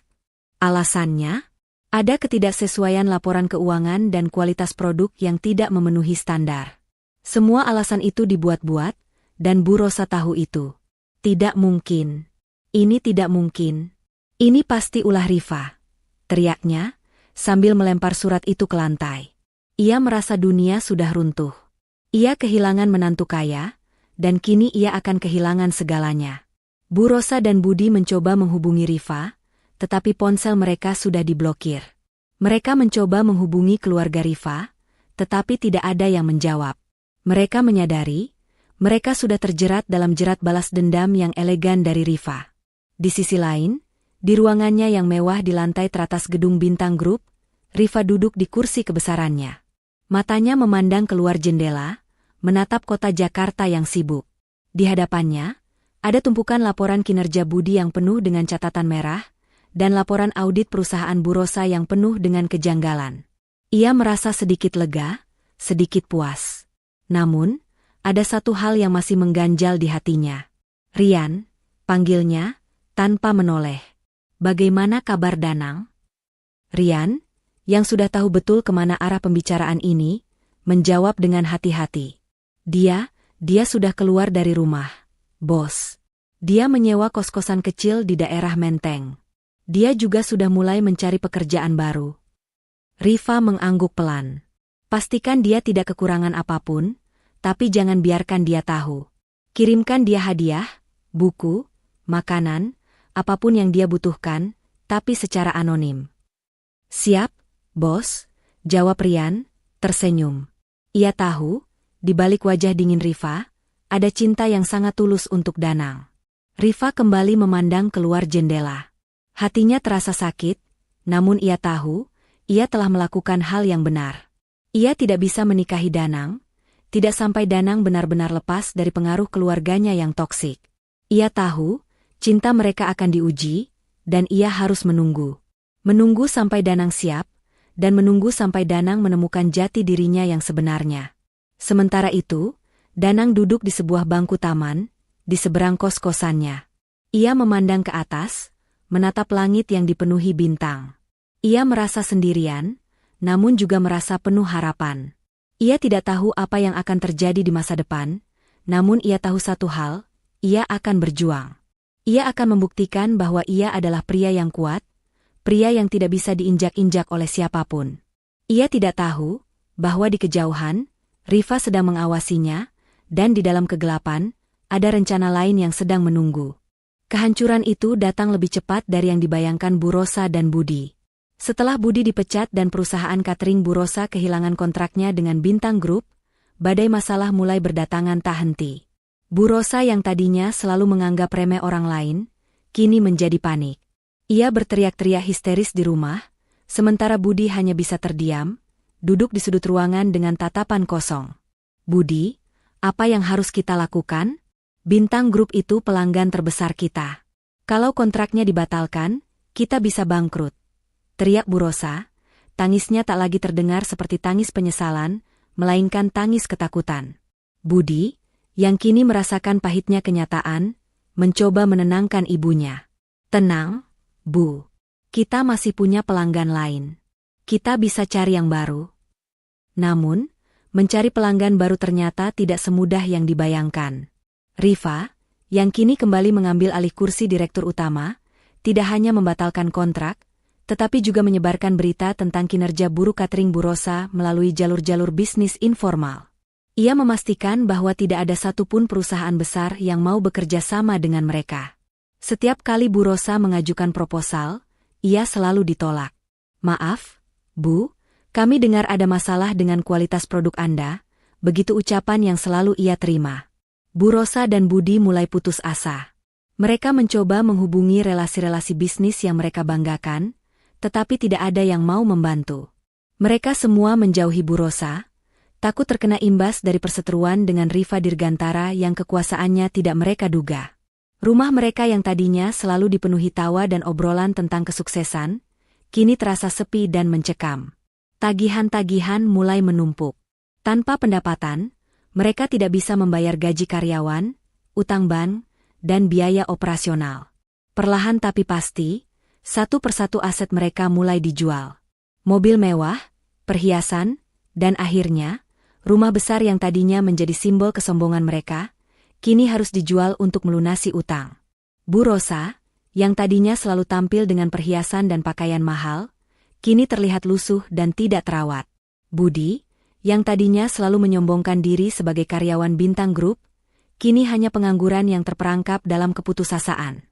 Alasannya, ada ketidaksesuaian laporan keuangan dan kualitas produk yang tidak memenuhi standar. Semua alasan itu dibuat-buat, dan Bu Rosa tahu itu. Tidak mungkin. Ini tidak mungkin. Ini pasti ulah Rifa. Teriaknya, sambil melempar surat itu ke lantai. Ia merasa dunia sudah runtuh. Ia kehilangan menantu kaya, dan kini ia akan kehilangan segalanya. Bu Rosa dan Budi mencoba menghubungi Rifa, tetapi ponsel mereka sudah diblokir. Mereka mencoba menghubungi keluarga Rifa, tetapi tidak ada yang menjawab. Mereka menyadari, mereka sudah terjerat dalam jerat balas dendam yang elegan dari Rifa. Di sisi lain, di ruangannya yang mewah di lantai teratas gedung Bintang Group, Rifa duduk di kursi kebesarannya. Matanya memandang keluar jendela, menatap kota Jakarta yang sibuk. Di hadapannya, ada tumpukan laporan kinerja Budi yang penuh dengan catatan merah, dan laporan audit perusahaan Bu Rosa yang penuh dengan kejanggalan. Ia merasa sedikit lega, sedikit puas. Namun, ada satu hal yang masih mengganjal di hatinya. Rian, panggilnya, tanpa menoleh. Bagaimana kabar Danang? Rian, yang sudah tahu betul kemana arah pembicaraan ini, menjawab dengan hati-hati. Dia sudah keluar dari rumah, bos. Dia menyewa kos-kosan kecil di daerah Menteng. Dia juga sudah mulai mencari pekerjaan baru. Rifa mengangguk pelan. Pastikan dia tidak kekurangan apapun, tapi jangan biarkan dia tahu. Kirimkan dia hadiah, buku, makanan, apapun yang dia butuhkan, tapi secara anonim. Siap, bos, jawab Rian, tersenyum. Ia tahu, di balik wajah dingin Rifa, ada cinta yang sangat tulus untuk Danang. Rifa kembali memandang keluar jendela. Hatinya terasa sakit, namun ia tahu, ia telah melakukan hal yang benar. Ia tidak bisa menikahi Danang, tidak sampai Danang benar-benar lepas dari pengaruh keluarganya yang toksik. Ia tahu, cinta mereka akan diuji, dan ia harus menunggu. Menunggu sampai Danang siap, dan menunggu sampai Danang menemukan jati dirinya yang sebenarnya. Sementara itu, Danang duduk di sebuah bangku taman, di seberang kos-kosannya. Ia memandang ke atas, menatap langit yang dipenuhi bintang. Ia merasa sendirian, namun juga merasa penuh harapan. Ia tidak tahu apa yang akan terjadi di masa depan, namun ia tahu satu hal, ia akan berjuang. Ia akan membuktikan bahwa ia adalah pria yang kuat, pria yang tidak bisa diinjak-injak oleh siapapun. Ia tidak tahu bahwa di kejauhan, Riva sedang mengawasinya, dan di dalam kegelapan, ada rencana lain yang sedang menunggu. Kehancuran itu datang lebih cepat dari yang dibayangkan Bu Rosa dan Budi. Setelah Budi dipecat dan perusahaan catering Bu Rosa kehilangan kontraknya dengan Bintang Group, badai masalah mulai berdatangan tak henti. Bu Rosa yang tadinya selalu menganggap remeh orang lain, kini menjadi panik. Ia berteriak-teriak histeris di rumah, sementara Budi hanya bisa terdiam, duduk di sudut ruangan dengan tatapan kosong. Budi, apa yang harus kita lakukan? Bintang Group itu pelanggan terbesar kita. Kalau kontraknya dibatalkan, kita bisa bangkrut. Teriak Bu Rosa, tangisnya tak lagi terdengar seperti tangis penyesalan, melainkan tangis ketakutan. Budi, yang kini merasakan pahitnya kenyataan, mencoba menenangkan ibunya. Tenang, Bu. Kita masih punya pelanggan lain. Kita bisa cari yang baru. Namun, mencari pelanggan baru ternyata tidak semudah yang dibayangkan. Riva, yang kini kembali mengambil alih kursi direktur utama, tidak hanya membatalkan kontrak, tetapi juga menyebarkan berita tentang kinerja buruk catering Bu Rosa melalui jalur-jalur bisnis informal. Ia memastikan bahwa tidak ada satupun perusahaan besar yang mau bekerja sama dengan mereka. Setiap kali Bu Rosa mengajukan proposal, ia selalu ditolak. Maaf, Bu, kami dengar ada masalah dengan kualitas produk Anda, begitu ucapan yang selalu ia terima. Bu Rosa dan Budi mulai putus asa. Mereka mencoba menghubungi relasi-relasi bisnis yang mereka banggakan, tetapi tidak ada yang mau membantu. Mereka semua menjauhi Bu Rosa, takut terkena imbas dari perseteruan dengan Riva Dirgantara yang kekuasaannya tidak mereka duga. Rumah mereka yang tadinya selalu dipenuhi tawa dan obrolan tentang kesuksesan, kini terasa sepi dan mencekam. Tagihan-tagihan mulai menumpuk. Tanpa pendapatan, mereka tidak bisa membayar gaji karyawan, utang bank, dan biaya operasional. Perlahan tapi pasti, satu persatu aset mereka mulai dijual. Mobil mewah, perhiasan, dan akhirnya, rumah besar yang tadinya menjadi simbol kesombongan mereka, kini harus dijual untuk melunasi utang. Bu Rosa, yang tadinya selalu tampil dengan perhiasan dan pakaian mahal, kini terlihat lusuh dan tidak terawat. Budi, yang tadinya selalu menyombongkan diri sebagai karyawan Bintang Group, kini hanya pengangguran yang terperangkap dalam keputusasaan.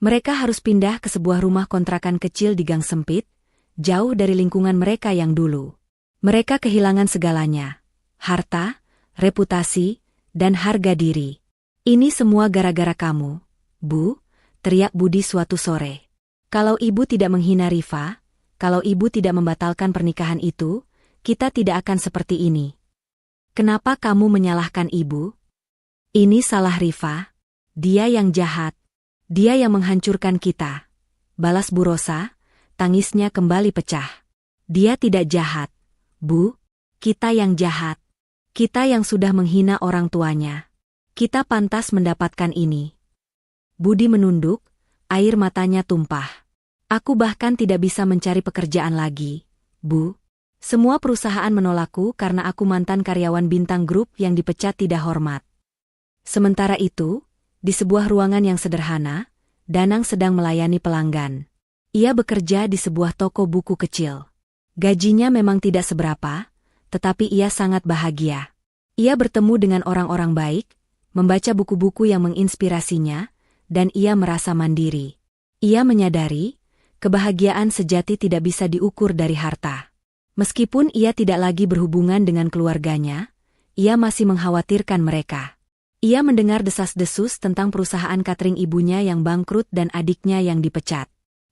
Mereka harus pindah ke sebuah rumah kontrakan kecil di gang sempit, jauh dari lingkungan mereka yang dulu. Mereka kehilangan segalanya, harta, reputasi, dan harga diri. Ini semua gara-gara kamu, Bu, teriak Budi suatu sore. Kalau ibu tidak menghina Riva, kalau ibu tidak membatalkan pernikahan itu, kita tidak akan seperti ini. Kenapa kamu menyalahkan ibu? Ini salah Riva. Dia yang jahat. Dia yang menghancurkan kita. Balas Bu Rosa, tangisnya kembali pecah. Dia tidak jahat, Bu. Kita yang jahat. Kita yang sudah menghina orang tuanya. Kita pantas mendapatkan ini. Budi menunduk, air matanya tumpah. Aku bahkan tidak bisa mencari pekerjaan lagi, Bu. Semua perusahaan menolakku karena aku mantan karyawan Bintang Group yang dipecat tidak hormat. Sementara itu, di sebuah ruangan yang sederhana, Danang sedang melayani pelanggan. Ia bekerja di sebuah toko buku kecil. Gajinya memang tidak seberapa, tetapi ia sangat bahagia. Ia bertemu dengan orang-orang baik, membaca buku-buku yang menginspirasinya, dan ia merasa mandiri. Ia menyadari, kebahagiaan sejati tidak bisa diukur dari harta. Meskipun ia tidak lagi berhubungan dengan keluarganya, ia masih mengkhawatirkan mereka. Ia mendengar desas-desus tentang perusahaan catering ibunya yang bangkrut dan adiknya yang dipecat.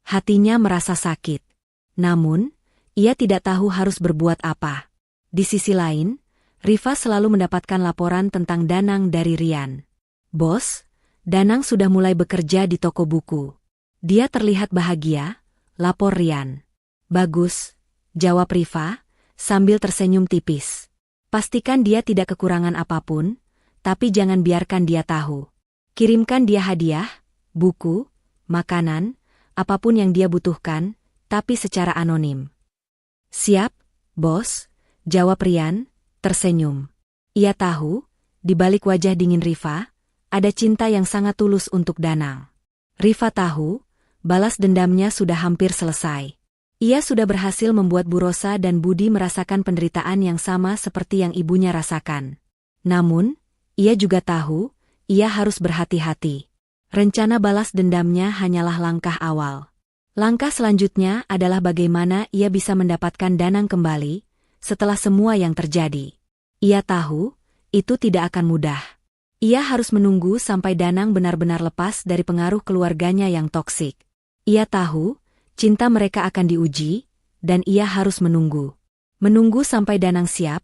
Hatinya merasa sakit. Namun, ia tidak tahu harus berbuat apa. Di sisi lain, Rifa selalu mendapatkan laporan tentang Danang dari Rian. "Bos, Danang sudah mulai bekerja di toko buku. Dia terlihat bahagia," lapor Rian. "Bagus," jawab Rifa, sambil tersenyum tipis. "Pastikan dia tidak kekurangan apapun, tapi jangan biarkan dia tahu. Kirimkan dia hadiah, buku, makanan, apapun yang dia butuhkan, tapi secara anonim." "Siap, bos," jawab Rian, tersenyum. Ia tahu, di balik wajah dingin Rifa, ada cinta yang sangat tulus untuk Danang. Rifa tahu, balas dendamnya sudah hampir selesai. Ia sudah berhasil membuat Bu Rosa dan Budi merasakan penderitaan yang sama seperti yang ibunya rasakan. Namun, ia juga tahu, ia harus berhati-hati. Rencana balas dendamnya hanyalah langkah awal. Langkah selanjutnya adalah bagaimana ia bisa mendapatkan Danang kembali, setelah semua yang terjadi. Ia tahu, itu tidak akan mudah. Ia harus menunggu sampai Danang benar-benar lepas dari pengaruh keluarganya yang toksik. Ia tahu, cinta mereka akan diuji, dan ia harus menunggu. Menunggu sampai Danang siap,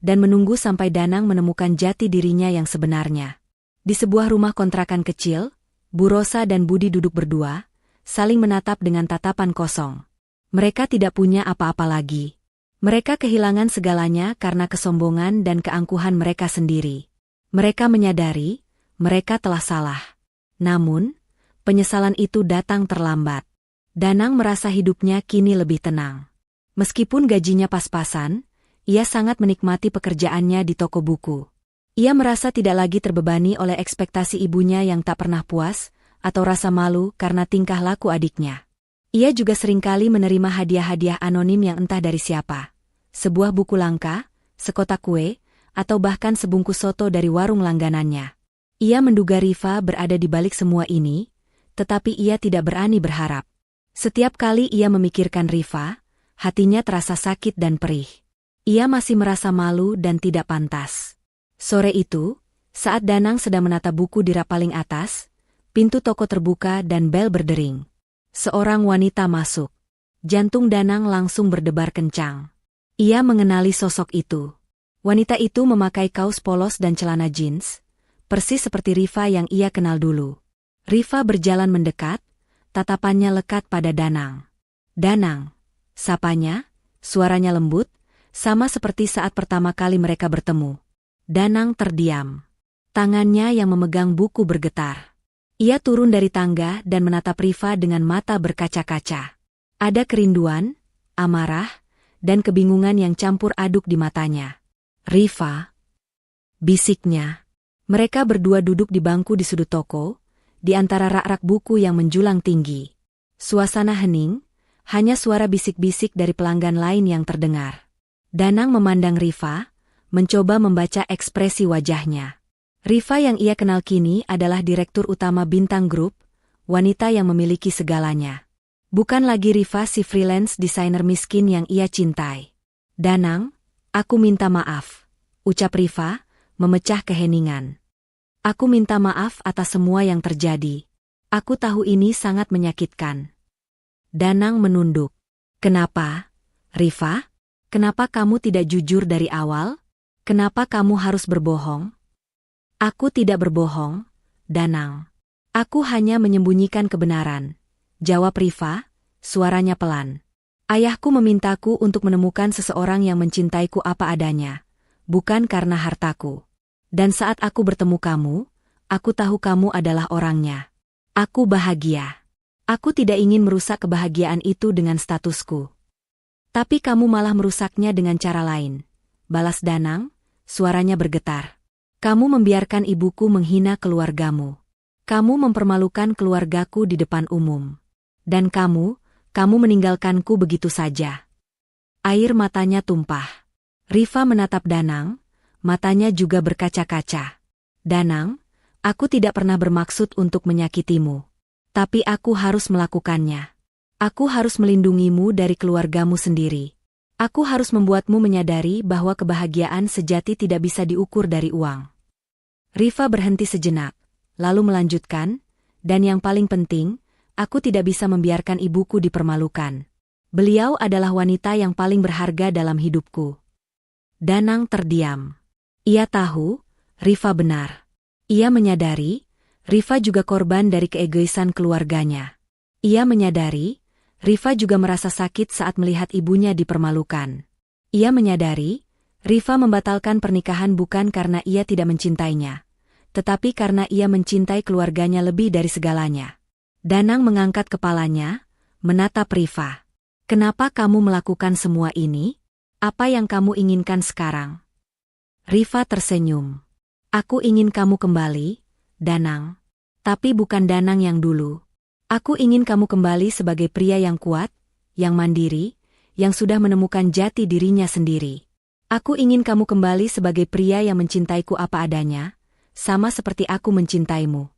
dan menunggu sampai Danang menemukan jati dirinya yang sebenarnya. Di sebuah rumah kontrakan kecil, Bu Rosa dan Budi duduk berdua, saling menatap dengan tatapan kosong. Mereka tidak punya apa-apa lagi. Mereka kehilangan segalanya karena kesombongan dan keangkuhan mereka sendiri. Mereka menyadari, mereka telah salah. Namun, penyesalan itu datang terlambat. Danang merasa hidupnya kini lebih tenang. Meskipun gajinya pas-pasan, ia sangat menikmati pekerjaannya di toko buku. Ia merasa tidak lagi terbebani oleh ekspektasi ibunya yang tak pernah puas, atau rasa malu karena tingkah laku adiknya. Ia juga seringkali menerima hadiah-hadiah anonim yang entah dari siapa. Sebuah buku langka, sekotak kue, atau bahkan sebungkus soto dari warung langganannya. Ia menduga Rifa berada di balik semua ini, tetapi ia tidak berani berharap. Setiap kali ia memikirkan Rifa, hatinya terasa sakit dan perih. Ia masih merasa malu dan tidak pantas. Sore itu, saat Danang sedang menata buku di rak paling atas, pintu toko terbuka dan bel berdering. Seorang wanita masuk. Jantung Danang langsung berdebar kencang. Ia mengenali sosok itu. Wanita itu memakai kaos polos dan celana jeans, persis seperti Rifa yang ia kenal dulu. Rifa berjalan mendekat, tatapannya lekat pada Danang. "Danang," sapanya, suaranya lembut, sama seperti saat pertama kali mereka bertemu. Danang terdiam. Tangannya yang memegang buku bergetar. Ia turun dari tangga dan menatap Rifa dengan mata berkaca-kaca. Ada kerinduan, amarah, dan kebingungan yang campur aduk di matanya. "Rifa," bisiknya. Mereka berdua duduk di bangku di sudut toko, di antara rak-rak buku yang menjulang tinggi. Suasana hening, hanya suara bisik-bisik dari pelanggan lain yang terdengar. Danang memandang Rifa, mencoba membaca ekspresi wajahnya. Rifa yang ia kenal kini adalah direktur utama Bintang Group, wanita yang memiliki segalanya. Bukan lagi Rifa si freelance desainer miskin yang ia cintai. "Danang, aku minta maaf," ucap Rifa, memecah keheningan. "Aku minta maaf atas semua yang terjadi. Aku tahu ini sangat menyakitkan." Danang menunduk. "Kenapa, Rifa? Kenapa kamu tidak jujur dari awal? Kenapa kamu harus berbohong?" "Aku tidak berbohong, Danang. Aku hanya menyembunyikan kebenaran," jawab Rifa, suaranya pelan. "Ayahku memintaku untuk menemukan seseorang yang mencintaiku apa adanya, bukan karena hartaku. Dan saat aku bertemu kamu, aku tahu kamu adalah orangnya. Aku bahagia. Aku tidak ingin merusak kebahagiaan itu dengan statusku. Tapi kamu malah merusaknya dengan cara lain," balas Danang, suaranya bergetar. "Kamu membiarkan ibuku menghina keluargamu. Kamu mempermalukan keluargaku di depan umum. Dan kamu meninggalkanku begitu saja." Air matanya tumpah. Rifa menatap Danang, matanya juga berkaca-kaca. "Danang, aku tidak pernah bermaksud untuk menyakitimu. Tapi aku harus melakukannya. Aku harus melindungimu dari keluargamu sendiri. Aku harus membuatmu menyadari bahwa kebahagiaan sejati tidak bisa diukur dari uang." Rifa berhenti sejenak, lalu melanjutkan, "Dan yang paling penting, aku tidak bisa membiarkan ibuku dipermalukan. Beliau adalah wanita yang paling berharga dalam hidupku." Danang terdiam. Ia tahu, Rifa benar. Ia menyadari, Rifa juga korban dari keegoisan keluarganya. Ia menyadari, Rifa juga merasa sakit saat melihat ibunya dipermalukan. Ia menyadari, Rifa membatalkan pernikahan bukan karena ia tidak mencintainya, tetapi karena ia mencintai keluarganya lebih dari segalanya. Danang mengangkat kepalanya, menatap Rifa. Kenapa kamu melakukan semua ini? Apa yang kamu inginkan sekarang? Rifa tersenyum. Aku ingin kamu kembali, Danang. Tapi bukan Danang yang dulu. Aku ingin kamu kembali sebagai pria yang kuat, yang mandiri, yang sudah menemukan jati dirinya sendiri. Aku ingin kamu kembali sebagai pria yang mencintaiku apa adanya, sama seperti aku mencintaimu.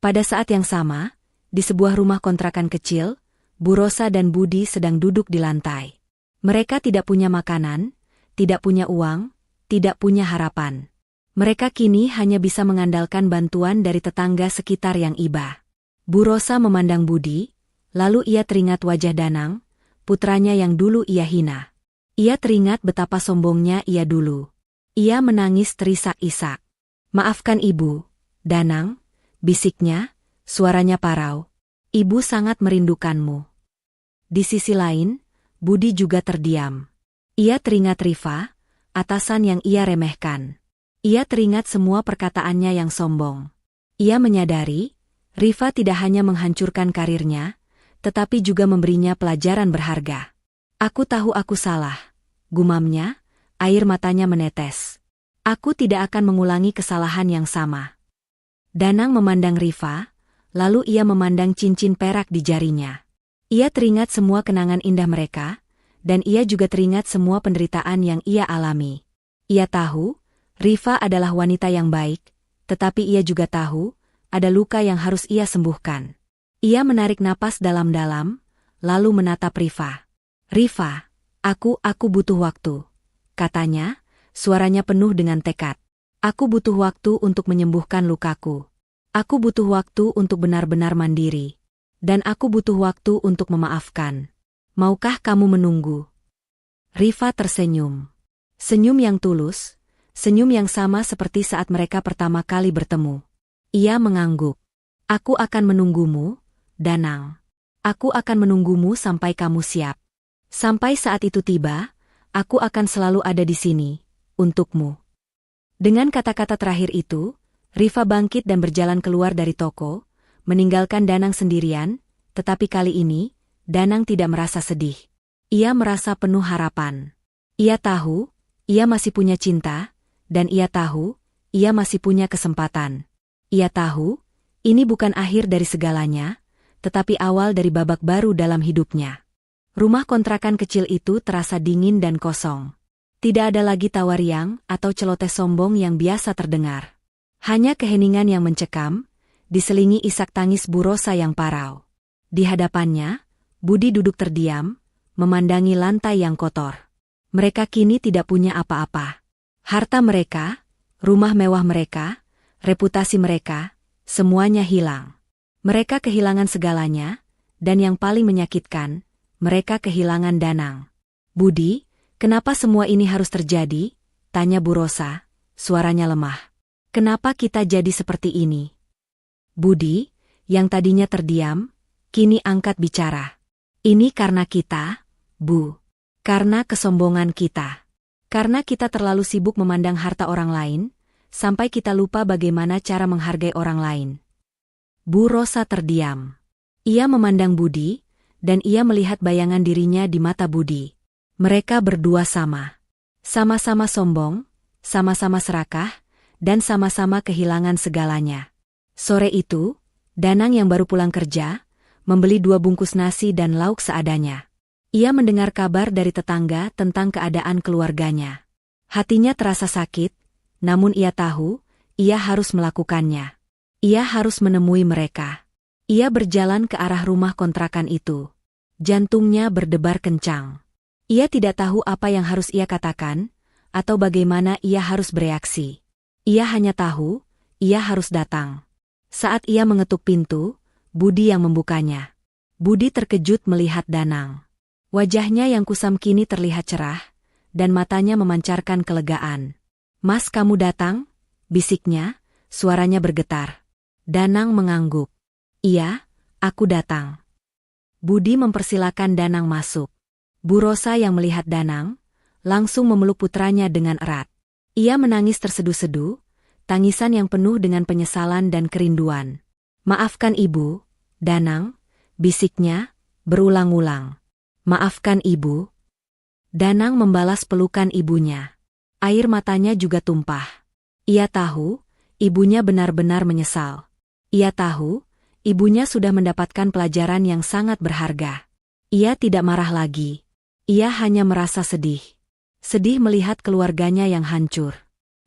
Pada saat yang sama, di sebuah rumah kontrakan kecil, Bu Rosa dan Budi sedang duduk di lantai. Mereka tidak punya makanan, tidak punya uang, tidak punya harapan. Mereka kini hanya bisa mengandalkan bantuan dari tetangga sekitar yang iba. Bu Rosa memandang Budi, lalu ia teringat wajah Danang, putranya yang dulu ia hina. Ia teringat betapa sombongnya ia dulu. Ia menangis terisak-isak. Maafkan ibu, Danang, bisiknya, suaranya parau. Ibu sangat merindukanmu. Di sisi lain, Budi juga terdiam. Ia teringat Rifa, atasan yang ia remehkan. Ia teringat semua perkataannya yang sombong. Ia menyadari, Rifa tidak hanya menghancurkan karirnya, tetapi juga memberinya pelajaran berharga. Aku tahu aku salah, gumamnya, air matanya menetes. Aku tidak akan mengulangi kesalahan yang sama. Danang memandang Rifa, lalu ia memandang cincin perak di jarinya. Ia teringat semua kenangan indah mereka, dan ia juga teringat semua penderitaan yang ia alami. Ia tahu, Rifa adalah wanita yang baik, tetapi ia juga tahu, ada luka yang harus ia sembuhkan. Ia menarik napas dalam-dalam, lalu menatap Rifa. Rifa, aku butuh waktu, katanya, suaranya penuh dengan tekad. Aku butuh waktu untuk menyembuhkan lukaku. Aku butuh waktu untuk benar-benar mandiri. Dan aku butuh waktu untuk memaafkan. Maukah kamu menunggu? Rifa tersenyum. Senyum yang tulus, senyum yang sama seperti saat mereka pertama kali bertemu. Ia mengangguk. Aku akan menunggumu, Danang. Aku akan menunggumu sampai kamu siap. Sampai saat itu tiba, aku akan selalu ada di sini, untukmu. Dengan kata-kata terakhir itu, Rifa bangkit dan berjalan keluar dari toko, meninggalkan Danang sendirian, tetapi kali ini, Danang tidak merasa sedih. Ia merasa penuh harapan. Ia tahu, ia masih punya cinta, dan ia tahu, ia masih punya kesempatan. Ia tahu, ini bukan akhir dari segalanya, tetapi awal dari babak baru dalam hidupnya. Rumah kontrakan kecil itu terasa dingin dan kosong. Tidak ada lagi tawa riang atau celoteh sombong yang biasa terdengar. Hanya keheningan yang mencekam, diselingi isak tangis Bu Rosa yang parau. Di hadapannya, Budi duduk terdiam, memandangi lantai yang kotor. Mereka kini tidak punya apa-apa. Harta mereka, rumah mewah mereka, reputasi mereka, semuanya hilang. Mereka kehilangan segalanya, dan yang paling menyakitkan, mereka kehilangan Danang. Budi, kenapa semua ini harus terjadi? Tanya Bu Rosa, suaranya lemah. Kenapa kita jadi seperti ini? Budi, yang tadinya terdiam, kini angkat bicara. Ini karena kita, Bu. Karena kesombongan kita. Karena kita terlalu sibuk memandang harta orang lain, sampai kita lupa bagaimana cara menghargai orang lain. Bu Rosa terdiam. Ia memandang Budi, dan ia melihat bayangan dirinya di mata Budi. Mereka berdua sama. Sama-sama sombong, sama-sama serakah, dan sama-sama kehilangan segalanya. Sore itu, Danang yang baru pulang kerja, membeli 2 bungkus nasi dan lauk seadanya. Ia mendengar kabar dari tetangga tentang keadaan keluarganya. Hatinya terasa sakit, namun ia tahu, ia harus melakukannya. Ia harus menemui mereka. Ia berjalan ke arah rumah kontrakan itu. Jantungnya berdebar kencang. Ia tidak tahu apa yang harus ia katakan, atau bagaimana ia harus bereaksi. Ia hanya tahu, ia harus datang. Saat ia mengetuk pintu, Budi yang membukanya. Budi terkejut melihat Danang. Wajahnya yang kusam kini terlihat cerah, dan matanya memancarkan kelegaan. Mas, kamu datang? Bisiknya, suaranya bergetar. Danang mengangguk. Iya, aku datang. Budi mempersilakan Danang masuk. Bu Rosa yang melihat Danang, langsung memeluk putranya dengan erat. Ia menangis terseduh-seduh, tangisan yang penuh dengan penyesalan dan kerinduan. Maafkan ibu, Danang, bisiknya, berulang-ulang. Maafkan ibu. Danang membalas pelukan ibunya. Air matanya juga tumpah. Ia tahu, ibunya benar-benar menyesal. Ia tahu, ibunya sudah mendapatkan pelajaran yang sangat berharga. Ia tidak marah lagi. Ia hanya merasa sedih. Sedih melihat keluarganya yang hancur.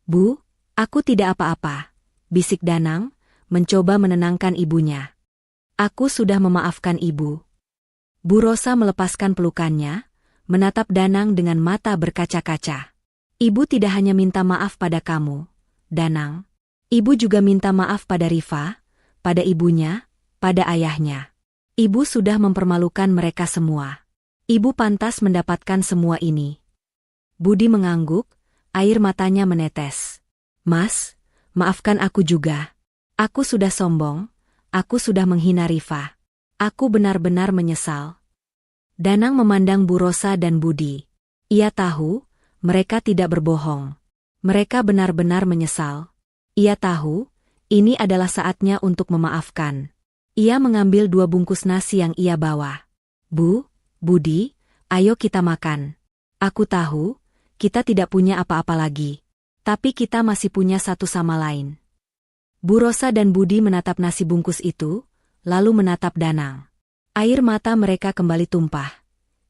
Bu, aku tidak apa-apa, bisik Danang, mencoba menenangkan ibunya. Aku sudah memaafkan ibu. Bu Rosa melepaskan pelukannya, menatap Danang dengan mata berkaca-kaca. Ibu tidak hanya minta maaf pada kamu, Danang. Ibu juga minta maaf pada Rifa, pada ibunya, pada ayahnya. Ibu sudah mempermalukan mereka semua. Ibu pantas mendapatkan semua ini. Budi mengangguk, air matanya menetes. Mas, maafkan aku juga. Aku sudah sombong, aku sudah menghina Rifa. Aku benar-benar menyesal. Danang memandang Bu Rosa dan Budi. Ia tahu, mereka tidak berbohong. Mereka benar-benar menyesal. Ia tahu, ini adalah saatnya untuk memaafkan. Ia mengambil 2 bungkus nasi yang ia bawa. Bu, Budi, ayo kita makan. Aku tahu, kita tidak punya apa-apa lagi. Tapi kita masih punya satu sama lain. Bu Rosa dan Budi menatap nasi bungkus itu, lalu menatap Danang. Air mata mereka kembali tumpah.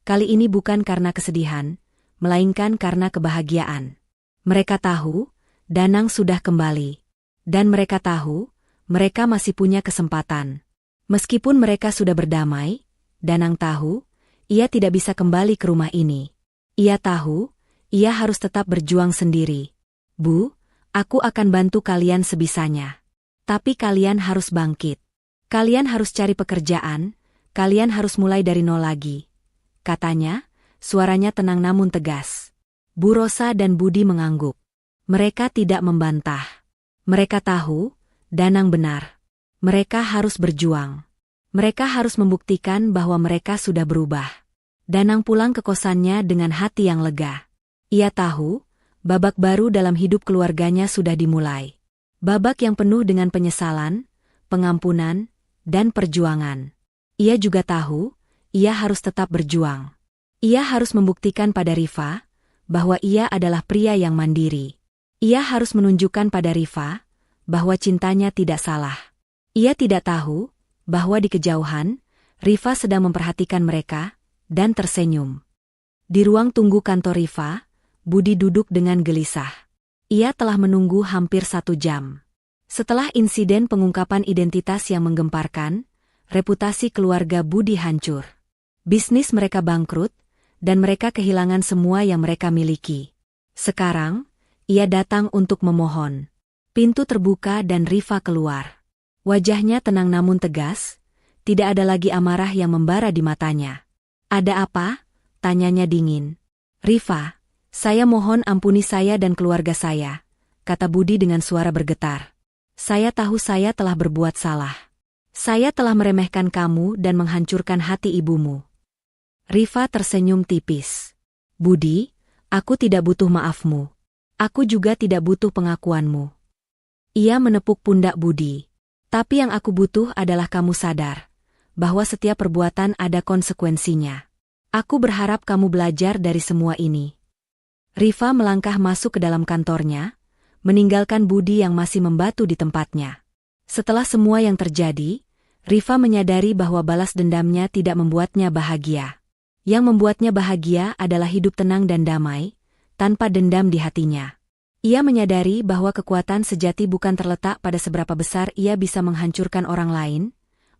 Kali ini bukan karena kesedihan, melainkan karena kebahagiaan. Mereka tahu, Danang sudah kembali. Dan mereka tahu, mereka masih punya kesempatan. Meskipun mereka sudah berdamai, Danang tahu, ia tidak bisa kembali ke rumah ini. Ia tahu, ia harus tetap berjuang sendiri. Bu, aku akan bantu kalian sebisanya. Tapi kalian harus bangkit. Kalian harus cari pekerjaan, kalian harus mulai dari nol lagi. Katanya, suaranya tenang namun tegas. Bu Rosa dan Budi mengangguk. Mereka tidak membantah. Mereka tahu, Danang benar. Mereka harus berjuang. Mereka harus membuktikan bahwa mereka sudah berubah. Danang pulang ke kosannya dengan hati yang lega. Ia tahu, babak baru dalam hidup keluarganya sudah dimulai. Babak yang penuh dengan penyesalan, pengampunan, dan perjuangan. Ia juga tahu, ia harus tetap berjuang. Ia harus membuktikan pada Rifa, bahwa ia adalah pria yang mandiri. Ia harus menunjukkan pada Rifa, bahwa cintanya tidak salah. Ia tidak tahu, bahwa di kejauhan, Rifa sedang memperhatikan mereka, dan tersenyum. Di ruang tunggu kantor Rifa, Budi duduk dengan gelisah. Ia telah menunggu hampir 1 jam. Setelah insiden pengungkapan identitas yang menggemparkan, reputasi keluarga Budi hancur. Bisnis mereka bangkrut, dan mereka kehilangan semua yang mereka miliki. Sekarang, ia datang untuk memohon. Pintu terbuka dan Rifa keluar. Wajahnya tenang namun tegas, tidak ada lagi amarah yang membara di matanya. Ada apa? Tanyanya dingin. Rifa, saya mohon ampuni saya dan keluarga saya, kata Budi dengan suara bergetar. Saya tahu saya telah berbuat salah. Saya telah meremehkan kamu dan menghancurkan hati ibumu. Rifa tersenyum tipis. Budi, aku tidak butuh maafmu. Aku juga tidak butuh pengakuanmu. Ia menepuk pundak Budi. Tapi yang aku butuh adalah kamu sadar, bahwa setiap perbuatan ada konsekuensinya. Aku berharap kamu belajar dari semua ini. Rifa melangkah masuk ke dalam kantornya, meninggalkan Budi yang masih membatu di tempatnya. Setelah semua yang terjadi, Rifa menyadari bahwa balas dendamnya tidak membuatnya bahagia. Yang membuatnya bahagia adalah hidup tenang dan damai, tanpa dendam di hatinya. Ia menyadari bahwa kekuatan sejati bukan terletak pada seberapa besar ia bisa menghancurkan orang lain,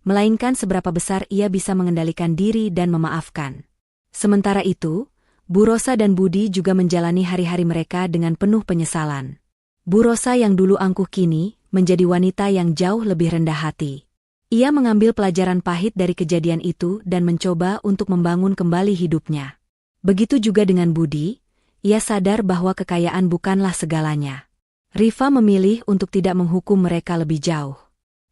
melainkan seberapa besar ia bisa mengendalikan diri dan memaafkan. Sementara itu, Bu Rosa dan Budi juga menjalani hari-hari mereka dengan penuh penyesalan. Bu Rosa yang dulu angkuh kini menjadi wanita yang jauh lebih rendah hati. Ia mengambil pelajaran pahit dari kejadian itu dan mencoba untuk membangun kembali hidupnya. Begitu juga dengan Budi, Ia sadar bahwa kekayaan bukanlah segalanya. Rifa memilih untuk tidak menghukum mereka lebih jauh.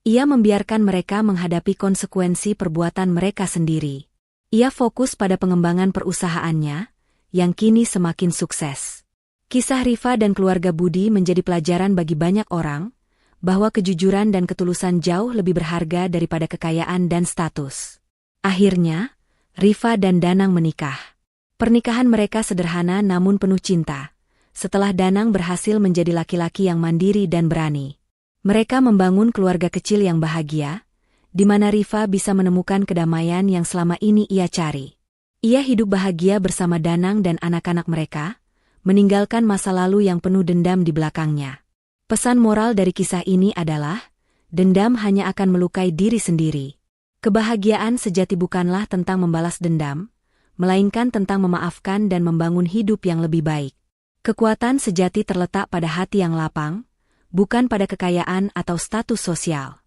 Ia membiarkan mereka menghadapi konsekuensi perbuatan mereka sendiri. Ia fokus pada pengembangan perusahaannya, yang kini semakin sukses. Kisah Rifa dan keluarga Budi menjadi pelajaran bagi banyak orang, bahwa kejujuran dan ketulusan jauh lebih berharga daripada kekayaan dan status. Akhirnya, Rifa dan Danang menikah. Pernikahan mereka sederhana namun penuh cinta. Setelah Danang berhasil menjadi laki-laki yang mandiri dan berani. Mereka membangun keluarga kecil yang bahagia, di mana Rifa bisa menemukan kedamaian yang selama ini ia cari. Ia hidup bahagia bersama Danang dan anak-anak mereka, meninggalkan masa lalu yang penuh dendam di belakangnya. Pesan moral dari kisah ini adalah, dendam hanya akan melukai diri sendiri. Kebahagiaan sejati bukanlah tentang membalas dendam, melainkan tentang memaafkan dan membangun hidup yang lebih baik. Kekuatan sejati terletak pada hati yang lapang, bukan pada kekayaan atau status sosial.